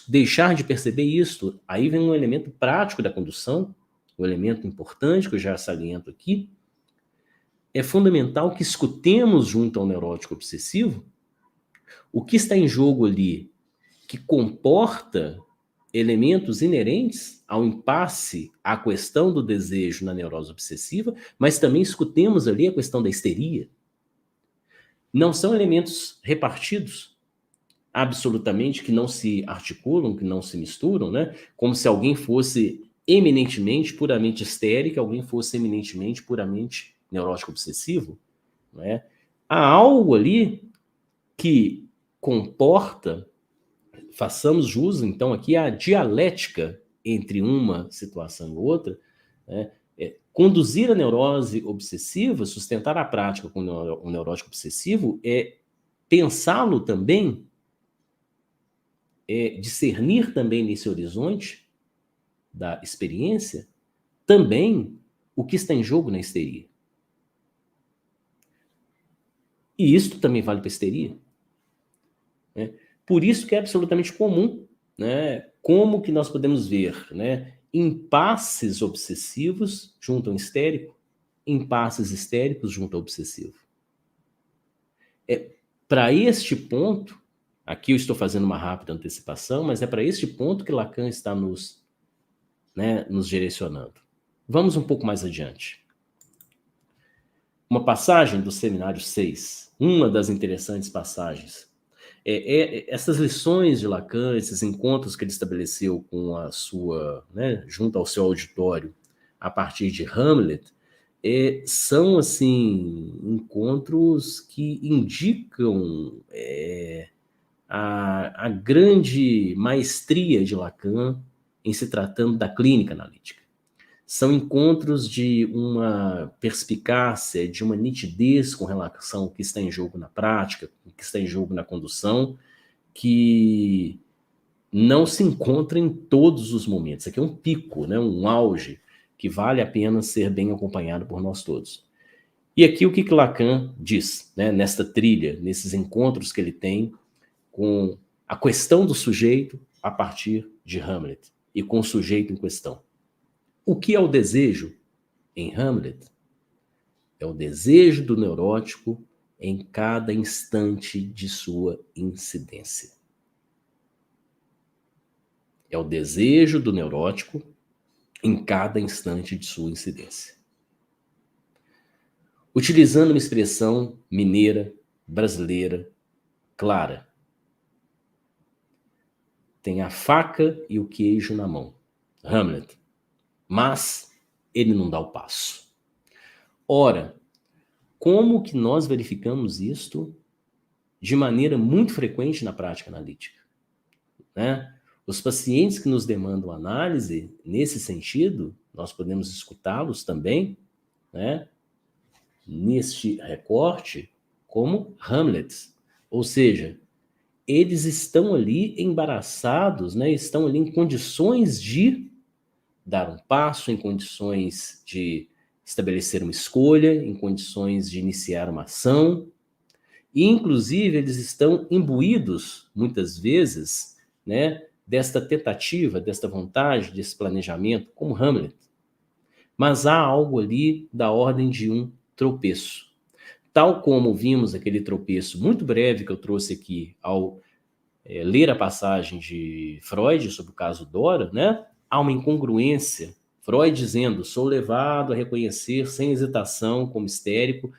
A: deixar de perceber isso. Aí vem um elemento prático da condução, um elemento importante que eu já saliento aqui. É fundamental que escutemos junto ao neurótico obsessivo o que está em jogo ali, que comporta elementos inerentes ao impasse, à questão do desejo na neurose obsessiva, mas também escutemos ali a questão da histeria. Não são elementos repartidos, absolutamente, que não se articulam, que não se misturam, né? Como se alguém fosse eminentemente, puramente histérico, alguém fosse eminentemente, puramente neurótico obsessivo, né? Há algo ali que comporta, façamos jus, então, aqui à dialética entre uma situação e outra, né? Conduzir a neurose obsessiva, sustentar a prática com o neurótico obsessivo, é pensá-lo também, discernir também nesse horizonte da experiência, também o que está em jogo na histeria. E isso também vale para a histeria. Né? Por isso que é absolutamente comum, né? Como que nós podemos ver, né, impasses obsessivos junto ao histérico, impasses histéricos junto ao obsessivo. Para este ponto, aqui eu estou fazendo uma rápida antecipação, mas é para este ponto que Lacan está nos direcionando. Vamos um pouco mais adiante. Uma passagem do seminário 6, uma das interessantes passagens, essas lições de Lacan, esses encontros que ele estabeleceu com a sua, né, junto ao seu auditório, a partir de Hamlet, são, assim, encontros que indicam a grande maestria de Lacan em se tratando da clínica analítica. São encontros de uma perspicácia, de uma nitidez com relação ao que está em jogo na prática, o que está em jogo na condução, que não se encontra em todos os momentos. Aqui é um pico, né, um auge, que vale a pena ser bem acompanhado por nós todos. E aqui o que Lacan diz, né, nesta trilha, nesses encontros que ele tem com a questão do sujeito a partir de Hamlet e com o sujeito em questão. O que é o desejo em Hamlet? É o desejo do neurótico em cada instante de sua incidência. É o desejo do neurótico em cada instante de sua incidência. Utilizando uma expressão mineira, brasileira, clara. tem a faca e o queijo na mão, Hamlet, mas ele não dá o passo. Ora, como que nós verificamos isto de maneira muito frequente na prática analítica, né? Os pacientes que nos demandam análise, nesse sentido, nós podemos escutá-los também, né, neste recorte, como Hamlets. Ou seja, eles estão ali embaraçados, né, estão ali em condições de dar um passo, em condições de estabelecer uma escolha, em condições de iniciar uma ação. E, inclusive, eles estão imbuídos, muitas vezes, né, desta tentativa, desta vontade, desse planejamento, como Hamlet. Mas há algo ali da ordem de um tropeço. Tal como vimos aquele tropeço muito breve que eu trouxe aqui ao ler a passagem de Freud sobre o caso Dora, né? Há uma incongruência. Freud dizendo, sou levado a reconhecer sem hesitação como histérico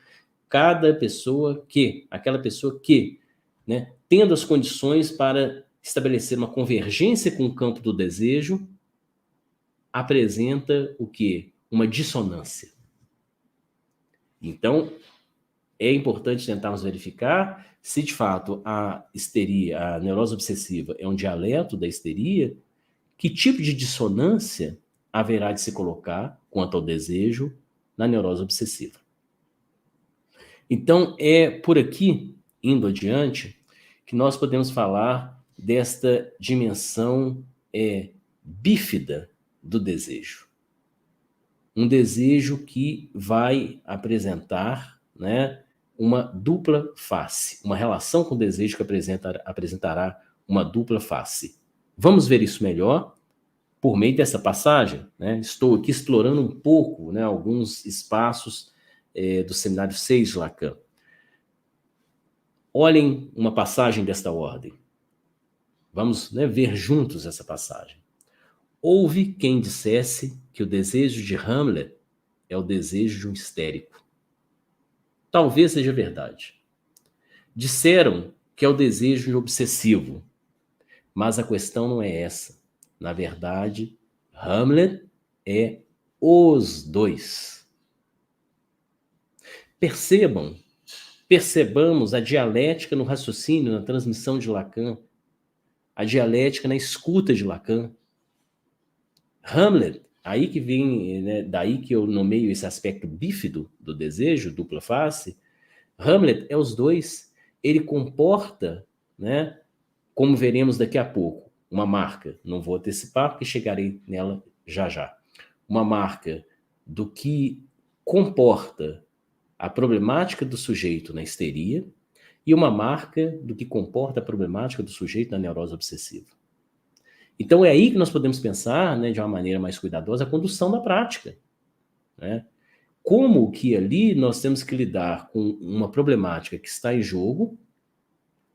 A: aquela pessoa que, né, tendo as condições para estabelecer uma convergência com o campo do desejo, apresenta o quê? Uma dissonância. Então, é importante tentarmos verificar se, de fato, a histeria, a neurose obsessiva é um dialeto da histeria, que tipo de dissonância haverá de se colocar quanto ao desejo na neurose obsessiva. Então, é por aqui, indo adiante, que nós podemos falar desta dimensão bífida do desejo. Um desejo que vai apresentar, né, uma dupla face, uma relação com o desejo que apresentará uma dupla face. Vamos ver isso melhor por meio dessa passagem, né? Estou aqui explorando um pouco, né, alguns espaços do seminário 6 de Lacan. Olhem uma passagem desta ordem. Vamos, né, ver juntos essa passagem. Houve quem dissesse que o desejo de Hamlet é o desejo de um histérico. Talvez seja verdade. Disseram que é o desejo de um obsessivo, mas a questão não é essa. Na verdade, Hamlet é os dois. Percebamos a dialética no raciocínio, na transmissão de Lacan, a dialética na escuta de Lacan. Hamlet, aí que vem, né, daí que eu nomeio esse aspecto bífido do desejo, dupla face. Hamlet é os dois. Ele comporta, né, como veremos daqui a pouco, uma marca, não vou antecipar porque chegarei nela já já, uma marca do que comporta a problemática do sujeito na histeria e uma marca do que comporta a problemática do sujeito na neurose obsessiva. Então é aí que nós podemos pensar, né, de uma maneira mais cuidadosa, a condução da prática, né? Como que ali nós temos que lidar com uma problemática que está em jogo,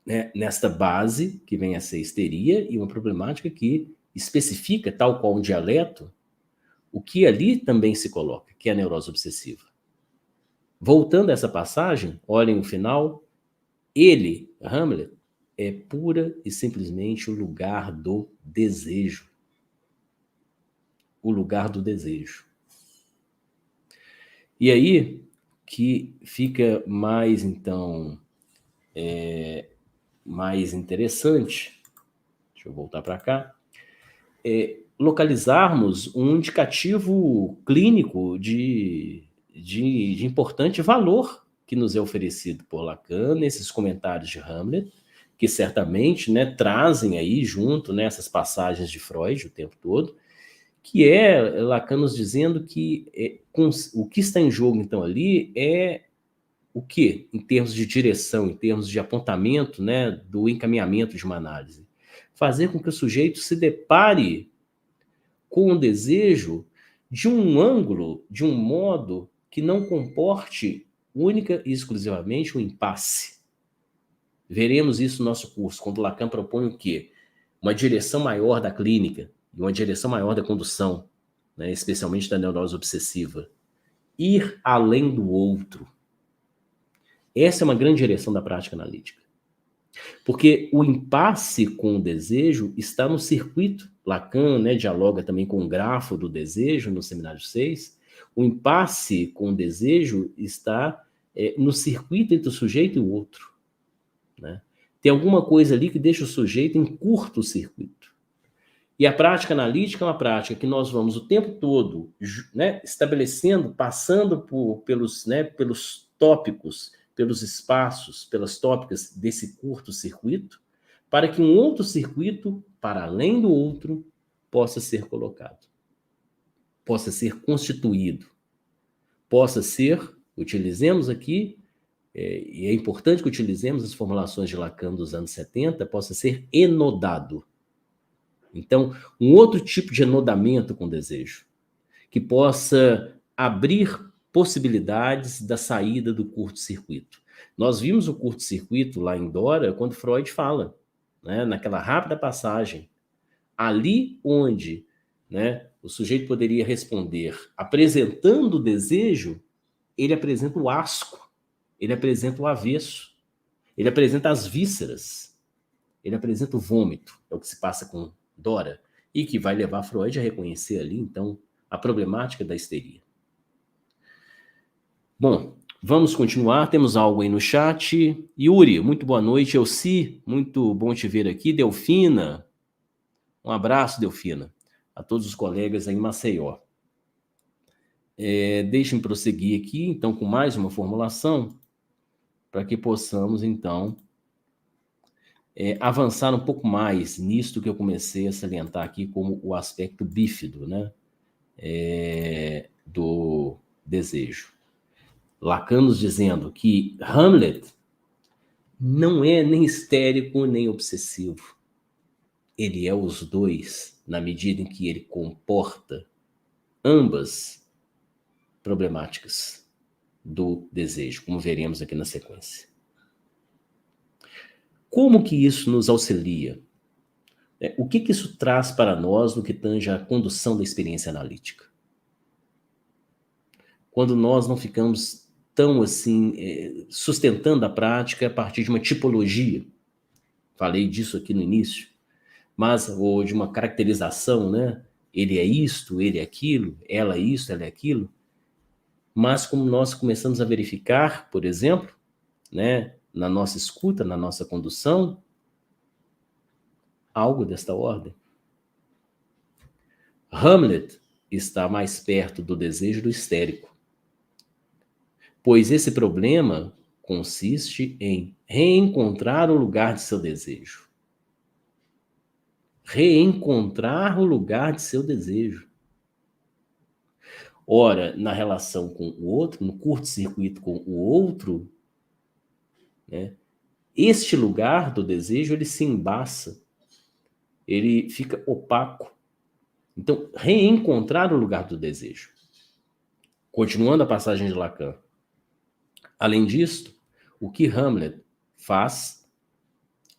A: né, nesta base que vem a ser histeria, e uma problemática que especifica, tal qual um dialeto, o que ali também se coloca, que é a neurose obsessiva. Voltando a essa passagem, olhem o final, ele, Hamlet, é pura e simplesmente o lugar do desejo. O lugar do desejo. E aí que fica mais, então, mais interessante, deixa eu voltar para cá, localizarmos um indicativo clínico de importante valor que nos é oferecido por Lacan nesses comentários de Hamlet, que certamente, né, trazem aí junto, né, essas passagens de Freud o tempo todo, que é Lacan nos dizendo que o que está em jogo, então, ali é o que, em termos de direção, em termos de apontamento, né, do encaminhamento de uma análise? Fazer com que o sujeito se depare com o desejo de um ângulo, de um modo que não comporte única e exclusivamente um impasse. Veremos isso no nosso curso, quando Lacan propõe o quê? Uma direção maior da clínica e uma direção maior da condução, né, especialmente da neurose obsessiva. Ir além do outro. Essa é uma grande direção da prática analítica. Porque o impasse com o desejo está no circuito. Lacan, né, dialoga também com o grafo do desejo no Seminário 6. O impasse com o desejo está no circuito entre o sujeito e o outro. Né? Tem alguma coisa ali que deixa o sujeito em curto-circuito. E a prática analítica é uma prática que nós vamos o tempo todo, né, estabelecendo, passando pelos tópicos, pelos espaços, pelas tópicas desse curto-circuito, para que um outro circuito, para além do outro, possa ser colocado, possa ser constituído, possa ser, utilizemos aqui, e é importante que utilizemos as formulações de Lacan dos anos 70, possa ser enodado. Então, um outro tipo de enodamento com desejo, que possa abrir possibilidades da saída do curto-circuito. Nós vimos o curto-circuito lá em Dora quando Freud fala, né, naquela rápida passagem, ali onde, né, o sujeito poderia responder apresentando o desejo, ele apresenta o asco, ele apresenta o avesso, ele apresenta as vísceras, ele apresenta o vômito, é o que se passa com Dora, e que vai levar Freud a reconhecer ali, então, a problemática da histeria. Bom, vamos continuar, temos algo aí no chat. Yuri, muito boa noite. Elci, muito bom te ver aqui. Delfina, um abraço, Delfina, a todos os colegas aí em Maceió. Deixem-me prosseguir aqui, então, com mais uma formulação, para que possamos, então, avançar um pouco mais nisto que eu comecei a salientar aqui como o aspecto bífido, né, do desejo. Lacan nos dizendo que Hamlet não é nem histérico nem obsessivo. Ele é os dois, na medida em que ele comporta ambas problemáticas do desejo, como veremos aqui na sequência. Como que isso nos auxilia? O que isso traz para nós no que tange a condução da experiência analítica? Quando nós não ficamos tão assim, sustentando a prática a partir de uma tipologia, falei disso aqui no início, mas, ou de uma caracterização, né? Ele é isto, ele é aquilo, ela é isso, ela é aquilo. Mas como nós começamos a verificar, por exemplo, né, na nossa escuta, na nossa condução, algo desta ordem. Hamlet está mais perto do desejo do histérico, pois esse problema consiste em reencontrar o lugar de seu desejo. Reencontrar o lugar de seu desejo. Ora, na relação com o outro, no curto-circuito com o outro, né, este lugar do desejo, ele se embaça, ele fica opaco. Então, reencontrar o lugar do desejo. Continuando a passagem de Lacan. Além disto, o que Hamlet faz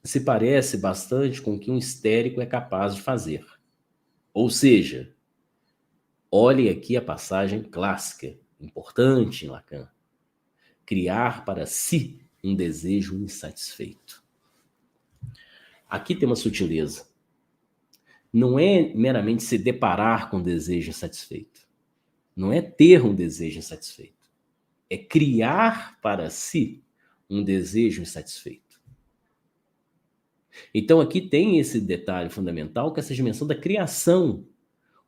A: se parece bastante com o que um histérico é capaz de fazer. Ou seja, olhe aqui a passagem clássica, importante em Lacan. Criar para si um desejo insatisfeito. Aqui tem uma sutileza. Não é meramente se deparar com um desejo insatisfeito. Não é ter um desejo insatisfeito. É criar para si um desejo insatisfeito. Então aqui tem esse detalhe fundamental, que é essa dimensão da criação.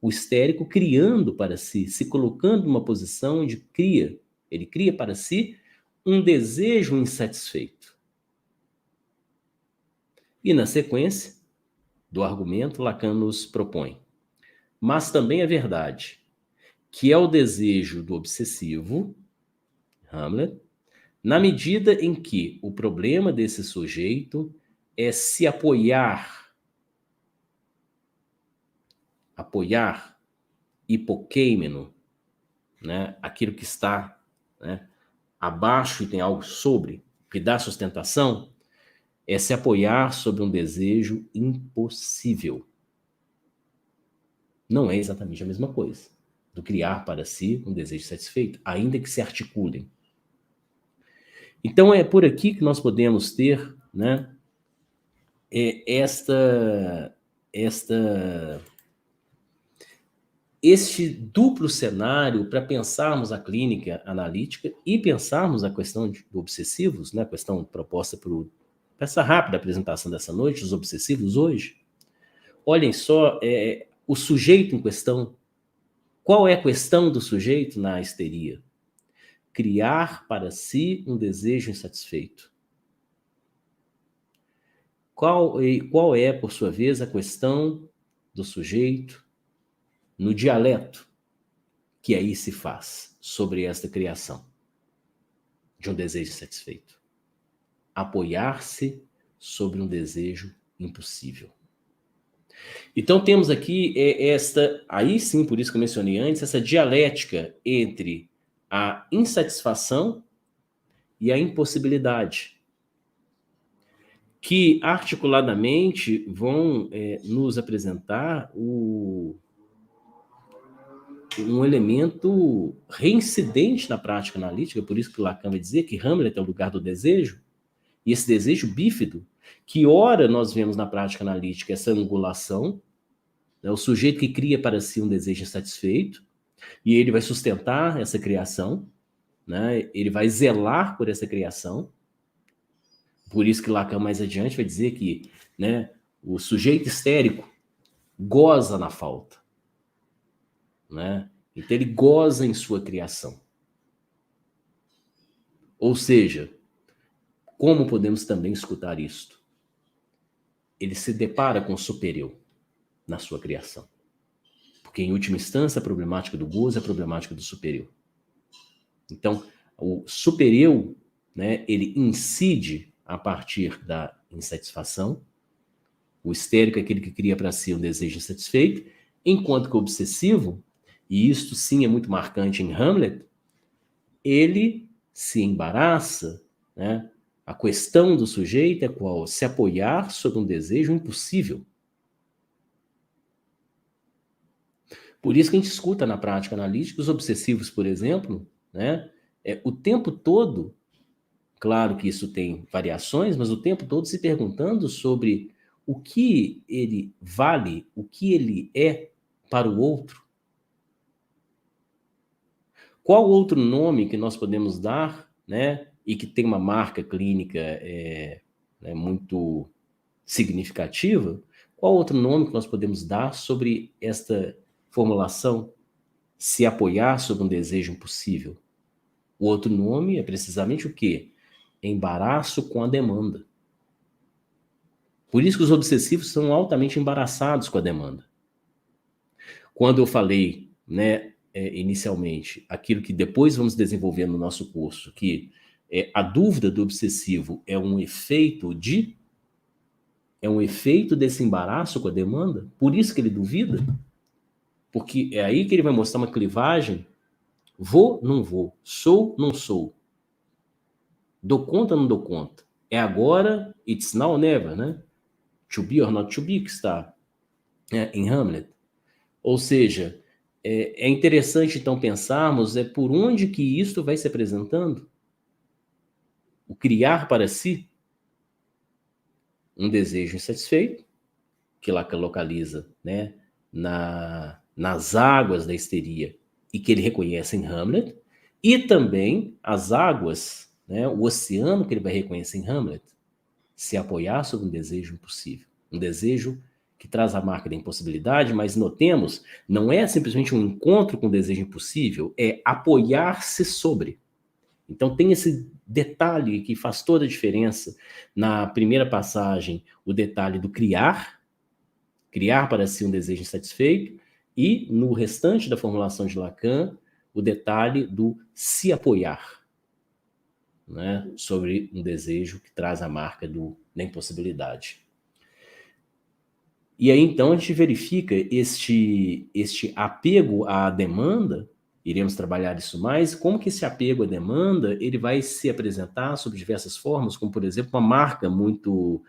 A: O histérico criando para si, se colocando numa posição de cria. Ele cria para si um desejo insatisfeito. E na sequência do argumento, Lacan nos propõe. Mas também é verdade que é o desejo do obsessivo, Hamlet, na medida em que o problema desse sujeito é se apoiar hipoqueimeno, né, aquilo que está, né, abaixo e tem algo sobre, que dá sustentação, é se apoiar sobre um desejo impossível. Não é exatamente a mesma coisa do criar para si um desejo satisfeito, ainda que se articulem. Então é por aqui que nós podemos ter, né, este duplo cenário para pensarmos a clínica analítica e pensarmos a questão de obsessivos, né, a questão proposta por essa rápida apresentação dessa noite, os obsessivos hoje. Olhem só, o sujeito em questão. Qual é a questão do sujeito na histeria? Criar para si um desejo insatisfeito. Qual é, por sua vez, a questão do sujeito no dialeto que aí se faz sobre esta criação de um desejo insatisfeito? Apoiar-se sobre um desejo impossível. Então temos aqui aí sim, por isso que eu mencionei antes, essa dialética entre a insatisfação e a impossibilidade, que articuladamente vão nos apresentar um elemento reincidente na prática analítica, por isso que Lacan vai dizer que Hamlet é o lugar do desejo, e esse desejo bífido, que ora nós vemos na prática analítica essa angulação, né, o sujeito que cria para si um desejo insatisfeito, e ele vai sustentar essa criação, né, ele vai zelar por essa criação, por isso que Lacan mais adiante vai dizer que, né, o sujeito histérico goza na falta, né? Então ele goza em sua criação. Ou seja, como podemos também escutar isto? Ele se depara com o super-eu na sua criação. Porque, em última instância, a problemática do gozo é a problemática do super-eu. Então, o super-eu, né, ele incide a partir da insatisfação. O histérico é aquele que cria para si um desejo insatisfeito, enquanto que o obsessivo, e isto sim é muito marcante em Hamlet, ele se embaraça, né? A questão do sujeito é qual? Se apoiar sobre um desejo impossível. Por isso que a gente escuta na prática analítica os obsessivos, por exemplo, né? O tempo todo, claro que isso tem variações, mas o tempo todo se perguntando sobre o que ele vale, o que ele é para o outro. Qual outro nome que nós podemos dar, né, e que tem uma marca clínica né, muito significativa? Qual outro nome que nós podemos dar sobre esta formulação, se apoiar sobre um desejo impossível? O outro nome é precisamente o quê? Embaraço com a demanda. Por isso que os obsessivos são altamente embaraçados com a demanda. Quando eu falei, né, inicialmente, aquilo que depois vamos desenvolver no nosso curso, que a dúvida do obsessivo é um efeito desse embaraço com a demanda, por isso que ele duvida, porque é aí que ele vai mostrar uma clivagem, vou, não vou, sou, não sou, dou conta, não dou conta, é agora, it's now or never, né? To be or not to be, que está em Hamlet. Ou seja, é interessante, então, pensarmos por onde que isso vai se apresentando. O criar para si um desejo insatisfeito, que Lacan localiza, né, nas águas da histeria, e que ele reconhece em Hamlet, e também as águas, né, o oceano que ele vai reconhecer em Hamlet, se apoiar sobre um desejo impossível. Um desejo que traz a marca da impossibilidade, mas notemos, não é simplesmente um encontro com o desejo impossível, é apoiar-se sobre. Então tem esse detalhe que faz toda a diferença. Na primeira passagem, o detalhe do criar para si um desejo insatisfeito, e no restante da formulação de Lacan, o detalhe do se apoiar, né, sobre um desejo que traz a marca da impossibilidade. E aí, então, a gente verifica este apego à demanda, iremos trabalhar isso mais, como que esse apego à demanda ele vai se apresentar sob diversas formas, como, por exemplo, uma marca muito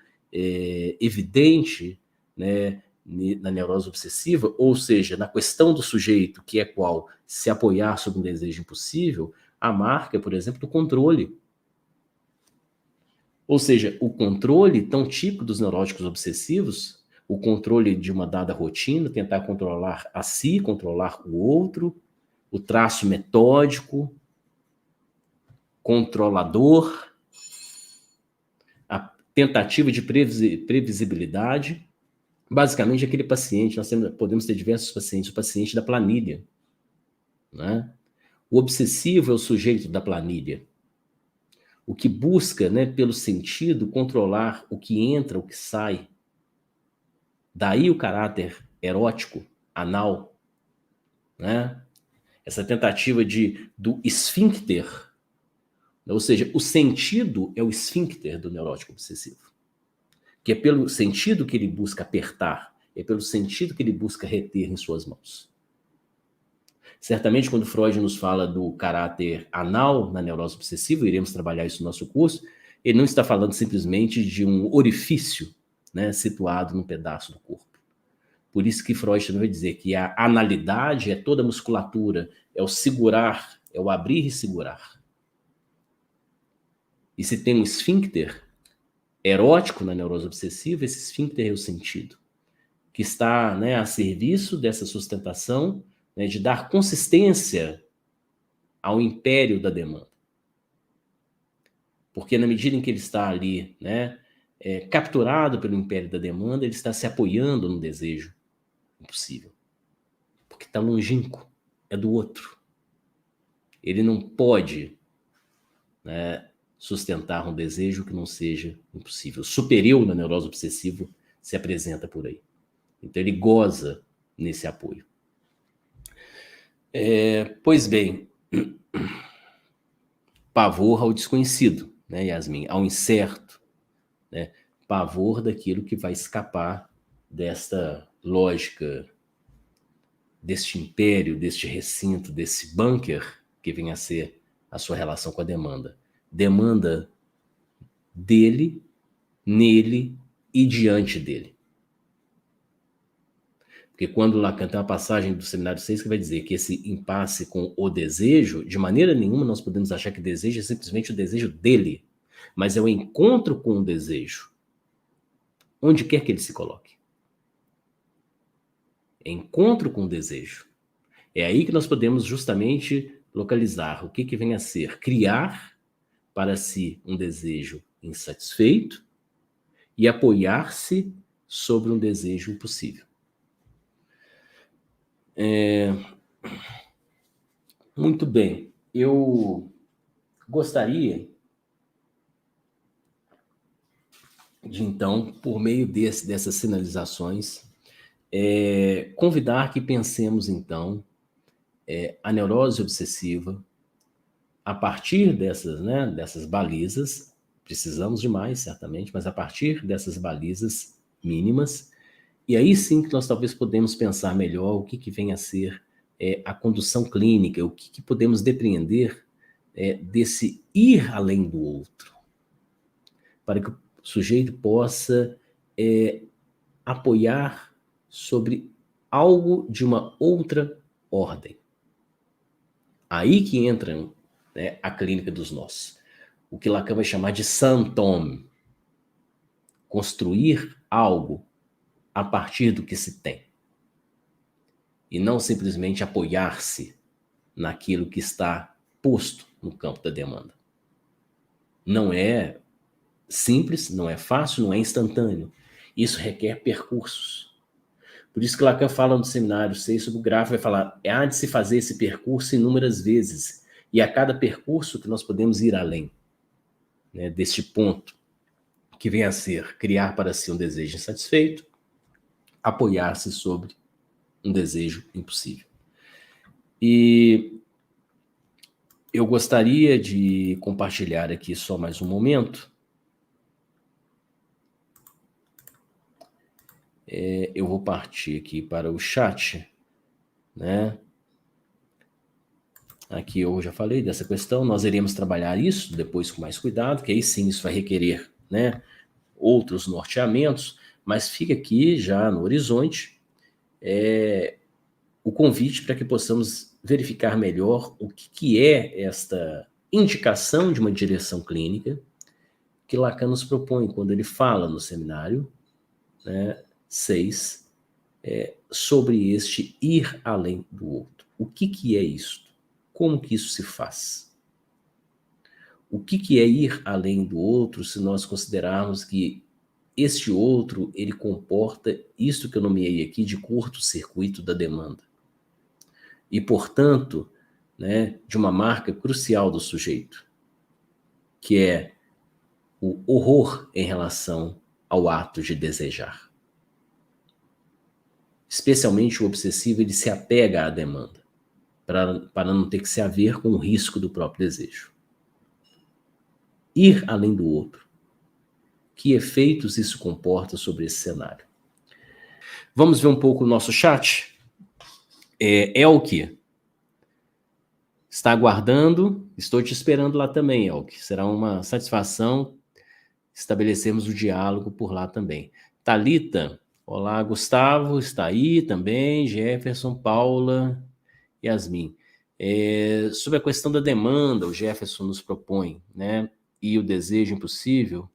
A: evidente, né, na neurose obsessiva, ou seja, na questão do sujeito, que é qual? Se apoiar sobre um desejo impossível, a marca, por exemplo, do controle. Ou seja, o controle tão típico dos neuróticos obsessivos, o controle de uma dada rotina, tentar controlar a si, controlar o outro, o traço metódico, controlador, a tentativa de previsibilidade. Basicamente, aquele paciente, podemos ter diversos pacientes, o paciente da planilha, né? O obsessivo é o sujeito da planilha, o que busca, né, pelo sentido, controlar o que entra, o que sai. Daí o caráter erótico, anal, né? Essa tentativa do esfíncter, ou seja, o sentido é o esfíncter do neurótico obsessivo, que é pelo sentido que ele busca apertar, é pelo sentido que ele busca reter em suas mãos. Certamente, quando Freud nos fala do caráter anal na neurose obsessiva, iremos trabalhar isso no nosso curso, ele não está falando simplesmente de um orifício, né, situado num pedaço do corpo. Por isso que Freud também vai dizer que a analidade é toda a musculatura, é o segurar, é o abrir e segurar. E se tem um esfíncter erótico na neurose obsessiva, esse esfíncter é o sentido, que está, né, a serviço dessa sustentação, né, de dar consistência ao império da demanda. Porque na medida em que ele está ali, né, capturado pelo império da demanda, ele está se apoiando no desejo impossível. Porque está longínquo, é do outro. Ele não pode, né, sustentar um desejo que não seja impossível. Superior na neurose obsessiva se apresenta por aí. Então ele goza nesse apoio. Pois bem, pavor ao desconhecido, né, Yasmin? Ao incerto, né? Pavor daquilo que vai escapar desta lógica, deste império, deste recinto, desse bunker que vem a ser a sua relação com a demanda. Demanda dele, nele e diante dele. Porque quando Lacan tem uma passagem do Seminário 6 que vai dizer que esse impasse com o desejo, de maneira nenhuma nós podemos achar que desejo é simplesmente o desejo dele, mas é o encontro com o desejo, onde quer que ele se coloque. É encontro com o desejo. É aí que nós podemos justamente localizar o que vem a ser criar para si um desejo insatisfeito e apoiar-se sobre um desejo impossível. Muito bem, eu gostaria de, então, por meio dessas sinalizações, convidar que pensemos, então, a neurose obsessiva a partir dessas balizas. Precisamos de mais, certamente, mas a partir dessas balizas mínimas, e aí sim que nós talvez podemos pensar melhor o que vem a ser a condução clínica, o que podemos depreender desse ir além do outro, para que o sujeito possa apoiar sobre algo de uma outra ordem. Aí que entra, né, a clínica dos nós. O que Lacan vai chamar de symptôme. Construir algo a partir do que se tem. E não simplesmente apoiar-se naquilo que está posto no campo da demanda. Não é simples, não é fácil, não é instantâneo. Isso requer percursos. Por isso que Lacan fala no Seminário 6 sobre o gráfico, vai falar, há de se fazer esse percurso inúmeras vezes. E a cada percurso que nós podemos ir além, né, deste ponto, que vem a ser criar para si um desejo insatisfeito, apoiar-se sobre um desejo impossível. E eu gostaria de compartilhar aqui só mais um momento. Eu vou partir aqui para o chat, né? Aqui eu já falei dessa questão, nós iremos trabalhar isso depois com mais cuidado, que aí sim isso vai requerer, né, outros norteamentos, mas fica aqui já no horizonte o convite para que possamos verificar melhor o que é esta indicação de uma direção clínica que Lacan nos propõe quando ele fala no seminário, né, 6, sobre este ir além do outro. O que é isto? Como que isso se faz? O que é ir além do outro se nós considerarmos que este outro, ele comporta isto que eu nomeei aqui de curto-circuito da demanda. E, portanto, né, de uma marca crucial do sujeito, que é o horror em relação ao ato de desejar. Especialmente o obsessivo, ele se apega à demanda, para não ter que se haver com o risco do próprio desejo. Ir além do outro. Que efeitos isso comporta sobre esse cenário? Vamos ver um pouco o nosso chat? Elke, está aguardando? Estou te esperando lá também, Elke. Será uma satisfação estabelecermos o diálogo por lá também. Thalita, olá, Gustavo, está aí também, Jefferson, Paula, Yasmin. Sobre a questão da demanda, o Jefferson nos propõe, né? E o desejo impossível,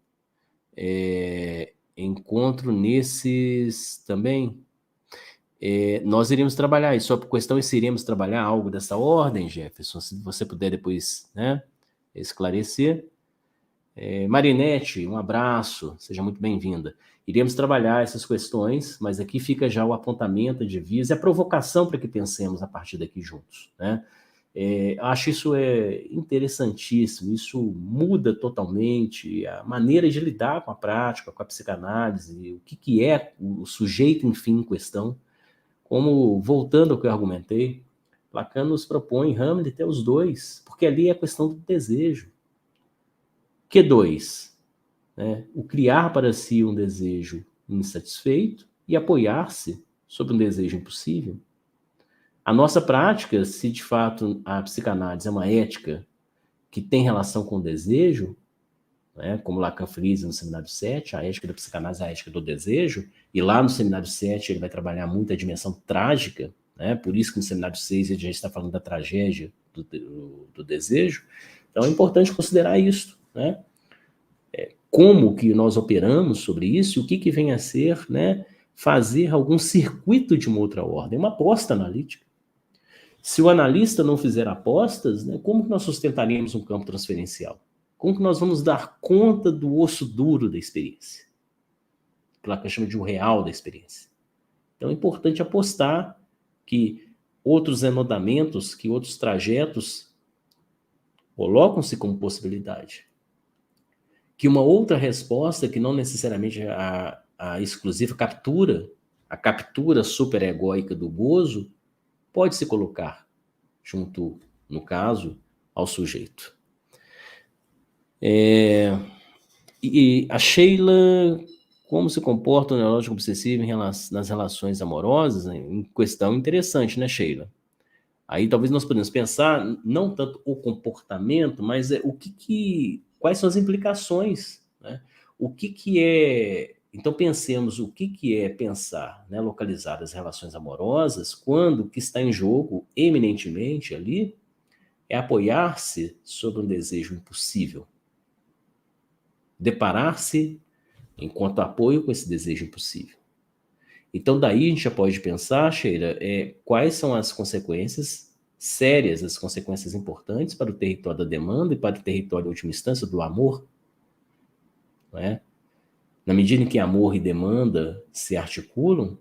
A: encontro nesses também. Nós iríamos trabalhar isso. A questão é se iremos trabalhar algo dessa ordem, Jefferson, se você puder depois, né, esclarecer. Marinete, um abraço, seja muito bem-vinda. Iremos trabalhar essas questões, mas aqui fica já o apontamento de vias e a provocação para que pensemos a partir daqui juntos, né? Acho isso interessantíssimo, isso muda totalmente a maneira de lidar com a prática, com a psicanálise, o que é o sujeito, enfim, em questão. Como, voltando ao que eu argumentei, Lacan nos propõe, Hamlet, os dois, porque ali é a questão do desejo. Que dois? O criar para si um desejo insatisfeito e apoiar-se sobre um desejo impossível. A nossa prática, se de fato a psicanálise é uma ética que tem relação com o desejo, né, como Lacan frisa no seminário 7, a ética da psicanálise é a ética do desejo, e lá no seminário 7 ele vai trabalhar muito a dimensão trágica, né, por isso que no seminário 6 a gente está falando da tragédia do desejo. Então é importante considerar isso, né? Como que nós operamos sobre isso, e o que vem a ser, né, fazer algum circuito de uma outra ordem, uma aposta analítica. Se o analista não fizer apostas, né, como que nós sustentaríamos um campo transferencial? Como que nós vamos dar conta do osso duro da experiência? Que Lacan chama de o real da experiência. Então é importante apostar que outros enodamentos, que outros trajetos colocam-se como possibilidade. Que uma outra resposta, que não necessariamente a exclusiva captura, a captura superegóica do gozo, pode se colocar junto, no caso, ao sujeito. E a Sheila, como se comporta o neurológico obsessivo nas relações amorosas, né? Em questão interessante, né, Sheila? Aí talvez nós podemos pensar, não tanto o comportamento, mas quais são as implicações, né? O que é... Então pensemos o que é pensar, né, localizar as relações amorosas, quando o que está em jogo, eminentemente ali, é apoiar-se sobre um desejo impossível. Deparar-se, enquanto apoio, com esse desejo impossível. Então daí a gente já pode pensar, Sheila, quais são as consequências sérias, as consequências importantes para o território da demanda e para o território, em última instância, do amor. Não é? Na medida em que amor e demanda se articulam,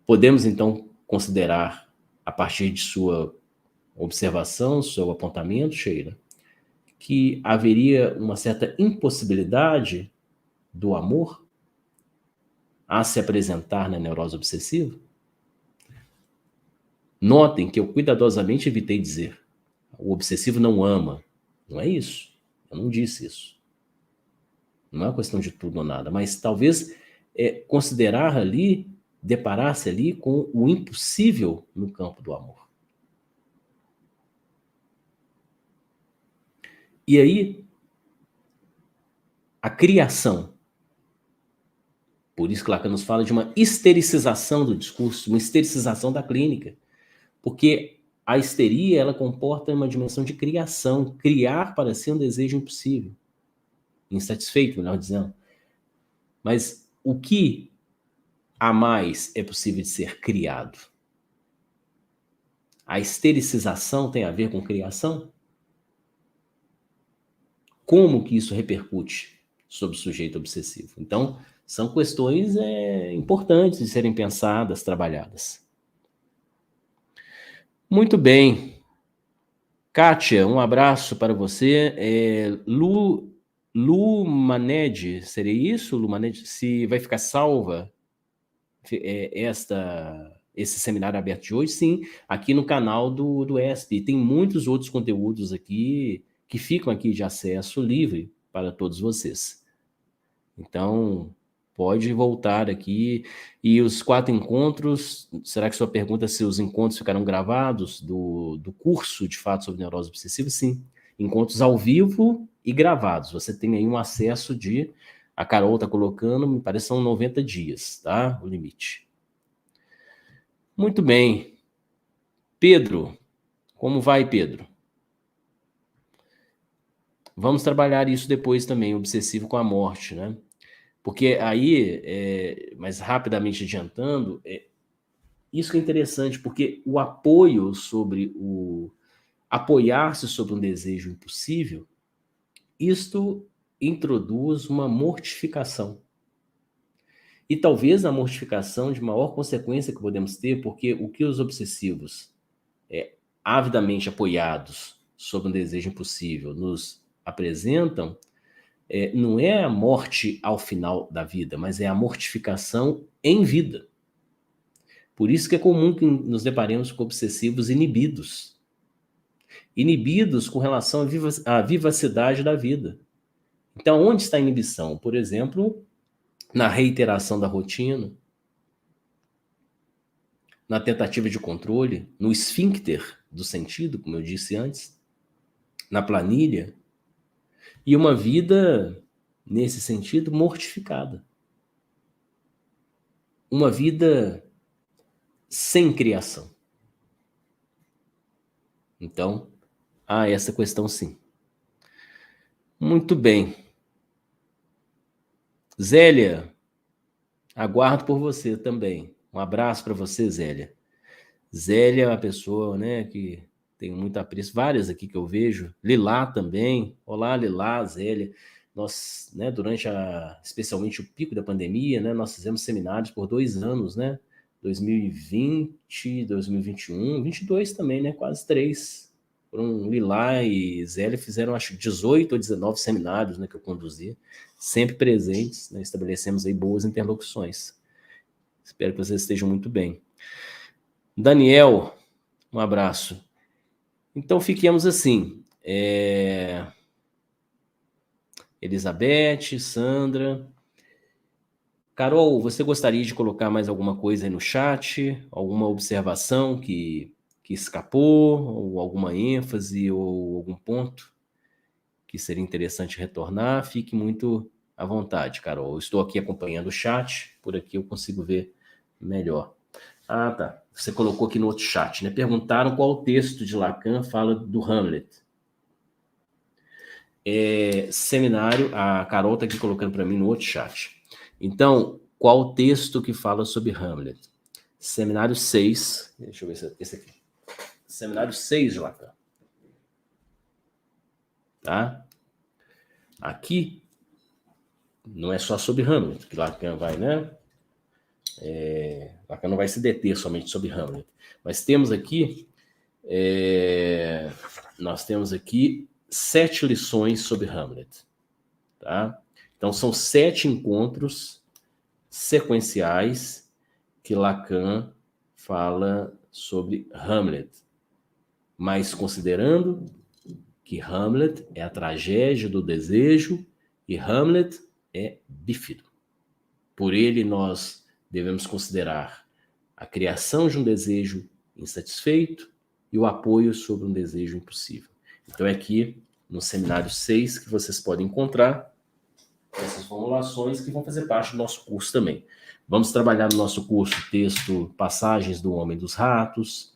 A: podemos então considerar, a partir de sua observação, seu apontamento, Sheila, que haveria uma certa impossibilidade do amor a se apresentar na neurose obsessiva? Notem que eu cuidadosamente evitei dizer o obsessivo não ama. Não é isso. Eu não disse isso. Não é uma questão de tudo ou nada, mas talvez considerar ali, deparar-se ali com o impossível no campo do amor. E aí, a criação. Por isso que Lacan nos fala de uma estericização do discurso, uma estericização da clínica. Porque a histeria, ela comporta uma dimensão de criação, criar para si um desejo impossível. insatisfeito, melhor dizendo. Mas o que a mais é possível de ser criado? A estericização tem a ver com criação? Como que isso repercute sobre o sujeito obsessivo? Então, são questões importantes de serem pensadas, trabalhadas. Muito bem. Kátia, um abraço para você. Lu Maned, seria isso, Lu Maned? Se vai ficar salva esse seminário aberto de hoje? Sim, aqui no canal do ESP. Tem muitos outros conteúdos aqui que ficam aqui de acesso livre para todos vocês. Então, pode voltar aqui. E os 4 encontros, será que sua pergunta é se os encontros ficaram gravados do curso de fato sobre neurose obsessiva? Sim, encontros ao vivo e gravados. Você tem aí um acesso a Carol está colocando, me parece são 90 dias, tá? O limite. Muito bem. Pedro, como vai, Pedro? Vamos trabalhar isso depois também, obsessivo com a morte, né? Porque aí, mas rapidamente adiantando, isso que é interessante, porque o apoio apoiar-se sobre um desejo impossível, isto introduz uma mortificação. E talvez a mortificação de maior consequência que podemos ter, porque o que os obsessivos, avidamente apoiados sobre um desejo impossível, nos apresentam, não é a morte ao final da vida, mas é a mortificação em vida. Por isso que é comum que nos deparemos com obsessivos inibidos. Inibidos com relação à vivacidade da vida. Então, onde está a inibição? Por exemplo, na reiteração da rotina, na tentativa de controle, no esfíncter do sentido, como eu disse antes, na planilha, e uma vida, nesse sentido, mortificada. Uma vida sem criação. Então, há essa questão sim. Muito bem. Zélia, aguardo por você também. Um abraço para você, Zélia. Zélia é uma pessoa, né, que tem muito apreço. Várias aqui que eu vejo. Lilá também. Olá, Lilá, Zélia. Nós, né, durante especialmente o pico da pandemia, né, nós fizemos seminários por 2 anos, né? 2020, 2021, 22 também, né? Quase 3. Lilá e Zélia fizeram, acho, 18 ou 19 seminários, né, que eu conduzi, sempre presentes, né? Estabelecemos aí boas interlocuções. Espero que vocês estejam muito bem. Daniel, um abraço. Então, fiquemos assim. Elizabeth, Sandra. Carol, você gostaria de colocar mais alguma coisa aí no chat? Alguma observação que escapou? Ou alguma ênfase ou algum ponto que seria interessante retornar? Fique muito à vontade, Carol. Eu estou aqui acompanhando o chat, por aqui eu consigo ver melhor. Ah, tá. Você colocou aqui no outro chat, né? Perguntaram qual texto de Lacan fala do Hamlet. Seminário, a Carol está aqui colocando para mim no outro chat. Então, qual o texto que fala sobre Hamlet? Seminário 6, deixa eu ver se esse aqui. Seminário 6 de Lacan. Tá? Aqui, não é só sobre Hamlet que Lacan vai, né? Lacan não vai se deter somente sobre Hamlet. Mas temos aqui, nós temos aqui 7 lições sobre Hamlet. Tá? Então, são 7 encontros sequenciais que Lacan fala sobre Hamlet, mas considerando que Hamlet é a tragédia do desejo e Hamlet é bífido. Por ele, nós devemos considerar a criação de um desejo insatisfeito e o apoio sobre um desejo impossível. Então, é aqui no seminário 6 que vocês podem encontrar essas formulações que vão fazer parte do nosso curso também. Vamos trabalhar no nosso curso texto Passagens do Homem dos Ratos,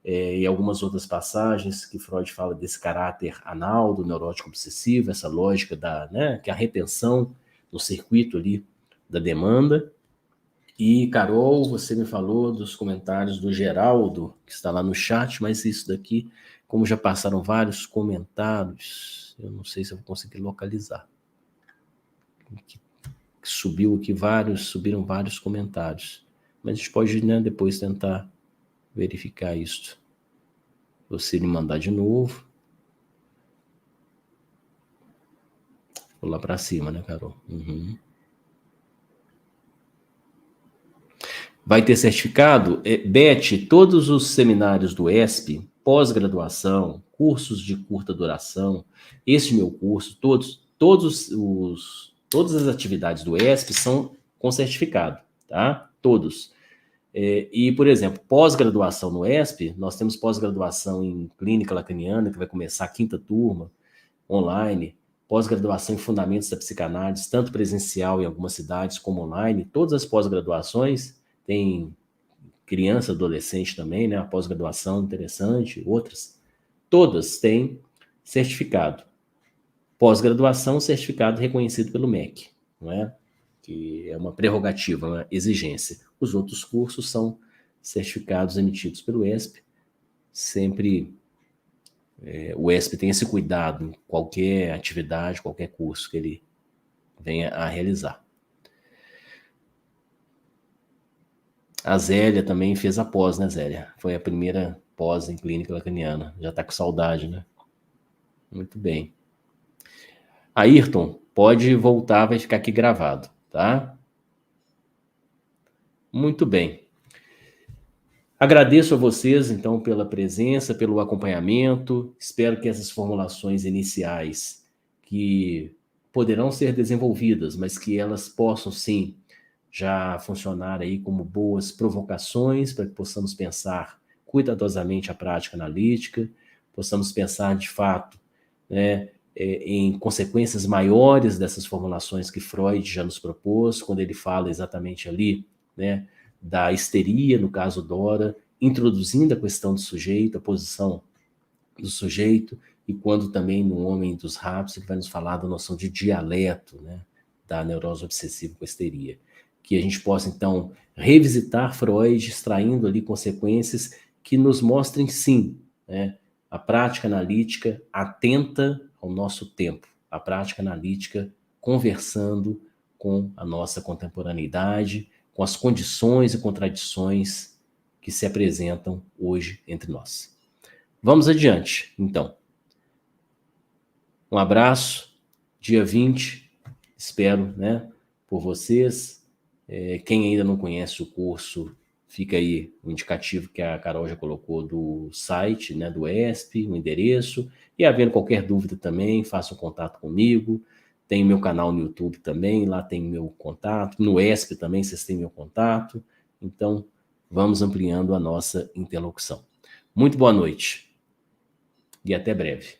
A: e algumas outras passagens que Freud fala desse caráter anal, do neurótico obsessivo, essa lógica né, que é a retenção no circuito ali da demanda. E, Carol, você me falou dos comentários do Geraldo, que está lá no chat, mas isso daqui, como já passaram vários comentários, eu não sei se eu vou conseguir localizar. Subiram vários comentários. Mas a gente pode, né, depois tentar verificar isso. Você me mandar de novo. Vou lá para cima, né, Carol? Uhum. Vai ter certificado? Beth, todos os seminários do ESP, pós-graduação, cursos de curta duração, este meu curso, todas as atividades do ESP são com certificado, tá? Todos. E, por exemplo, pós-graduação no ESP, nós temos pós-graduação em clínica lacaniana, que vai começar a 5ª turma, online, pós-graduação em fundamentos da psicanálise, tanto presencial em algumas cidades como online. Todas as pós-graduações, tem criança, adolescente também, né? A pós-graduação interessante, outras, todas têm certificado. Pós-graduação, certificado reconhecido pelo MEC, não é? Que é uma prerrogativa, uma exigência. Os outros cursos são certificados emitidos pelo ESP. Sempre o ESP tem esse cuidado em qualquer atividade, qualquer curso que ele venha a realizar. A Zélia também fez a pós, né, Zélia? Foi a primeira pós em clínica lacaniana. Já tá com saudade, né? Muito bem. Ayrton, pode voltar, vai ficar aqui gravado, tá? Muito bem. Agradeço a vocês, então, pela presença, pelo acompanhamento. Espero que essas formulações iniciais, que poderão ser desenvolvidas, mas que elas possam, sim, já funcionar aí como boas provocações para que possamos pensar cuidadosamente a prática analítica, possamos pensar, de fato, né, em consequências maiores dessas formulações que Freud já nos propôs, quando ele fala exatamente ali, né, da histeria, no caso Dora, introduzindo a questão do sujeito, a posição do sujeito, e quando também no Homem dos Ratos ele vai nos falar da noção de dialeto, né, da neurose obsessiva com histeria. Que a gente possa, então, revisitar Freud, extraindo ali consequências que nos mostrem, sim, né, a prática analítica atenta ao nosso tempo, a prática analítica conversando com a nossa contemporaneidade, com as condições e contradições que se apresentam hoje entre nós. Vamos adiante, então. Um abraço, dia 20, espero, né, por vocês. Quem ainda não conhece o curso, fica aí o indicativo que a Carol já colocou do site, né, do ESP, o endereço. E havendo qualquer dúvida também, faça um contato comigo. Tem meu canal no YouTube também, lá tem meu contato. No ESP também vocês têm meu contato. Então, vamos ampliando a nossa interlocução. Muito boa noite e até breve.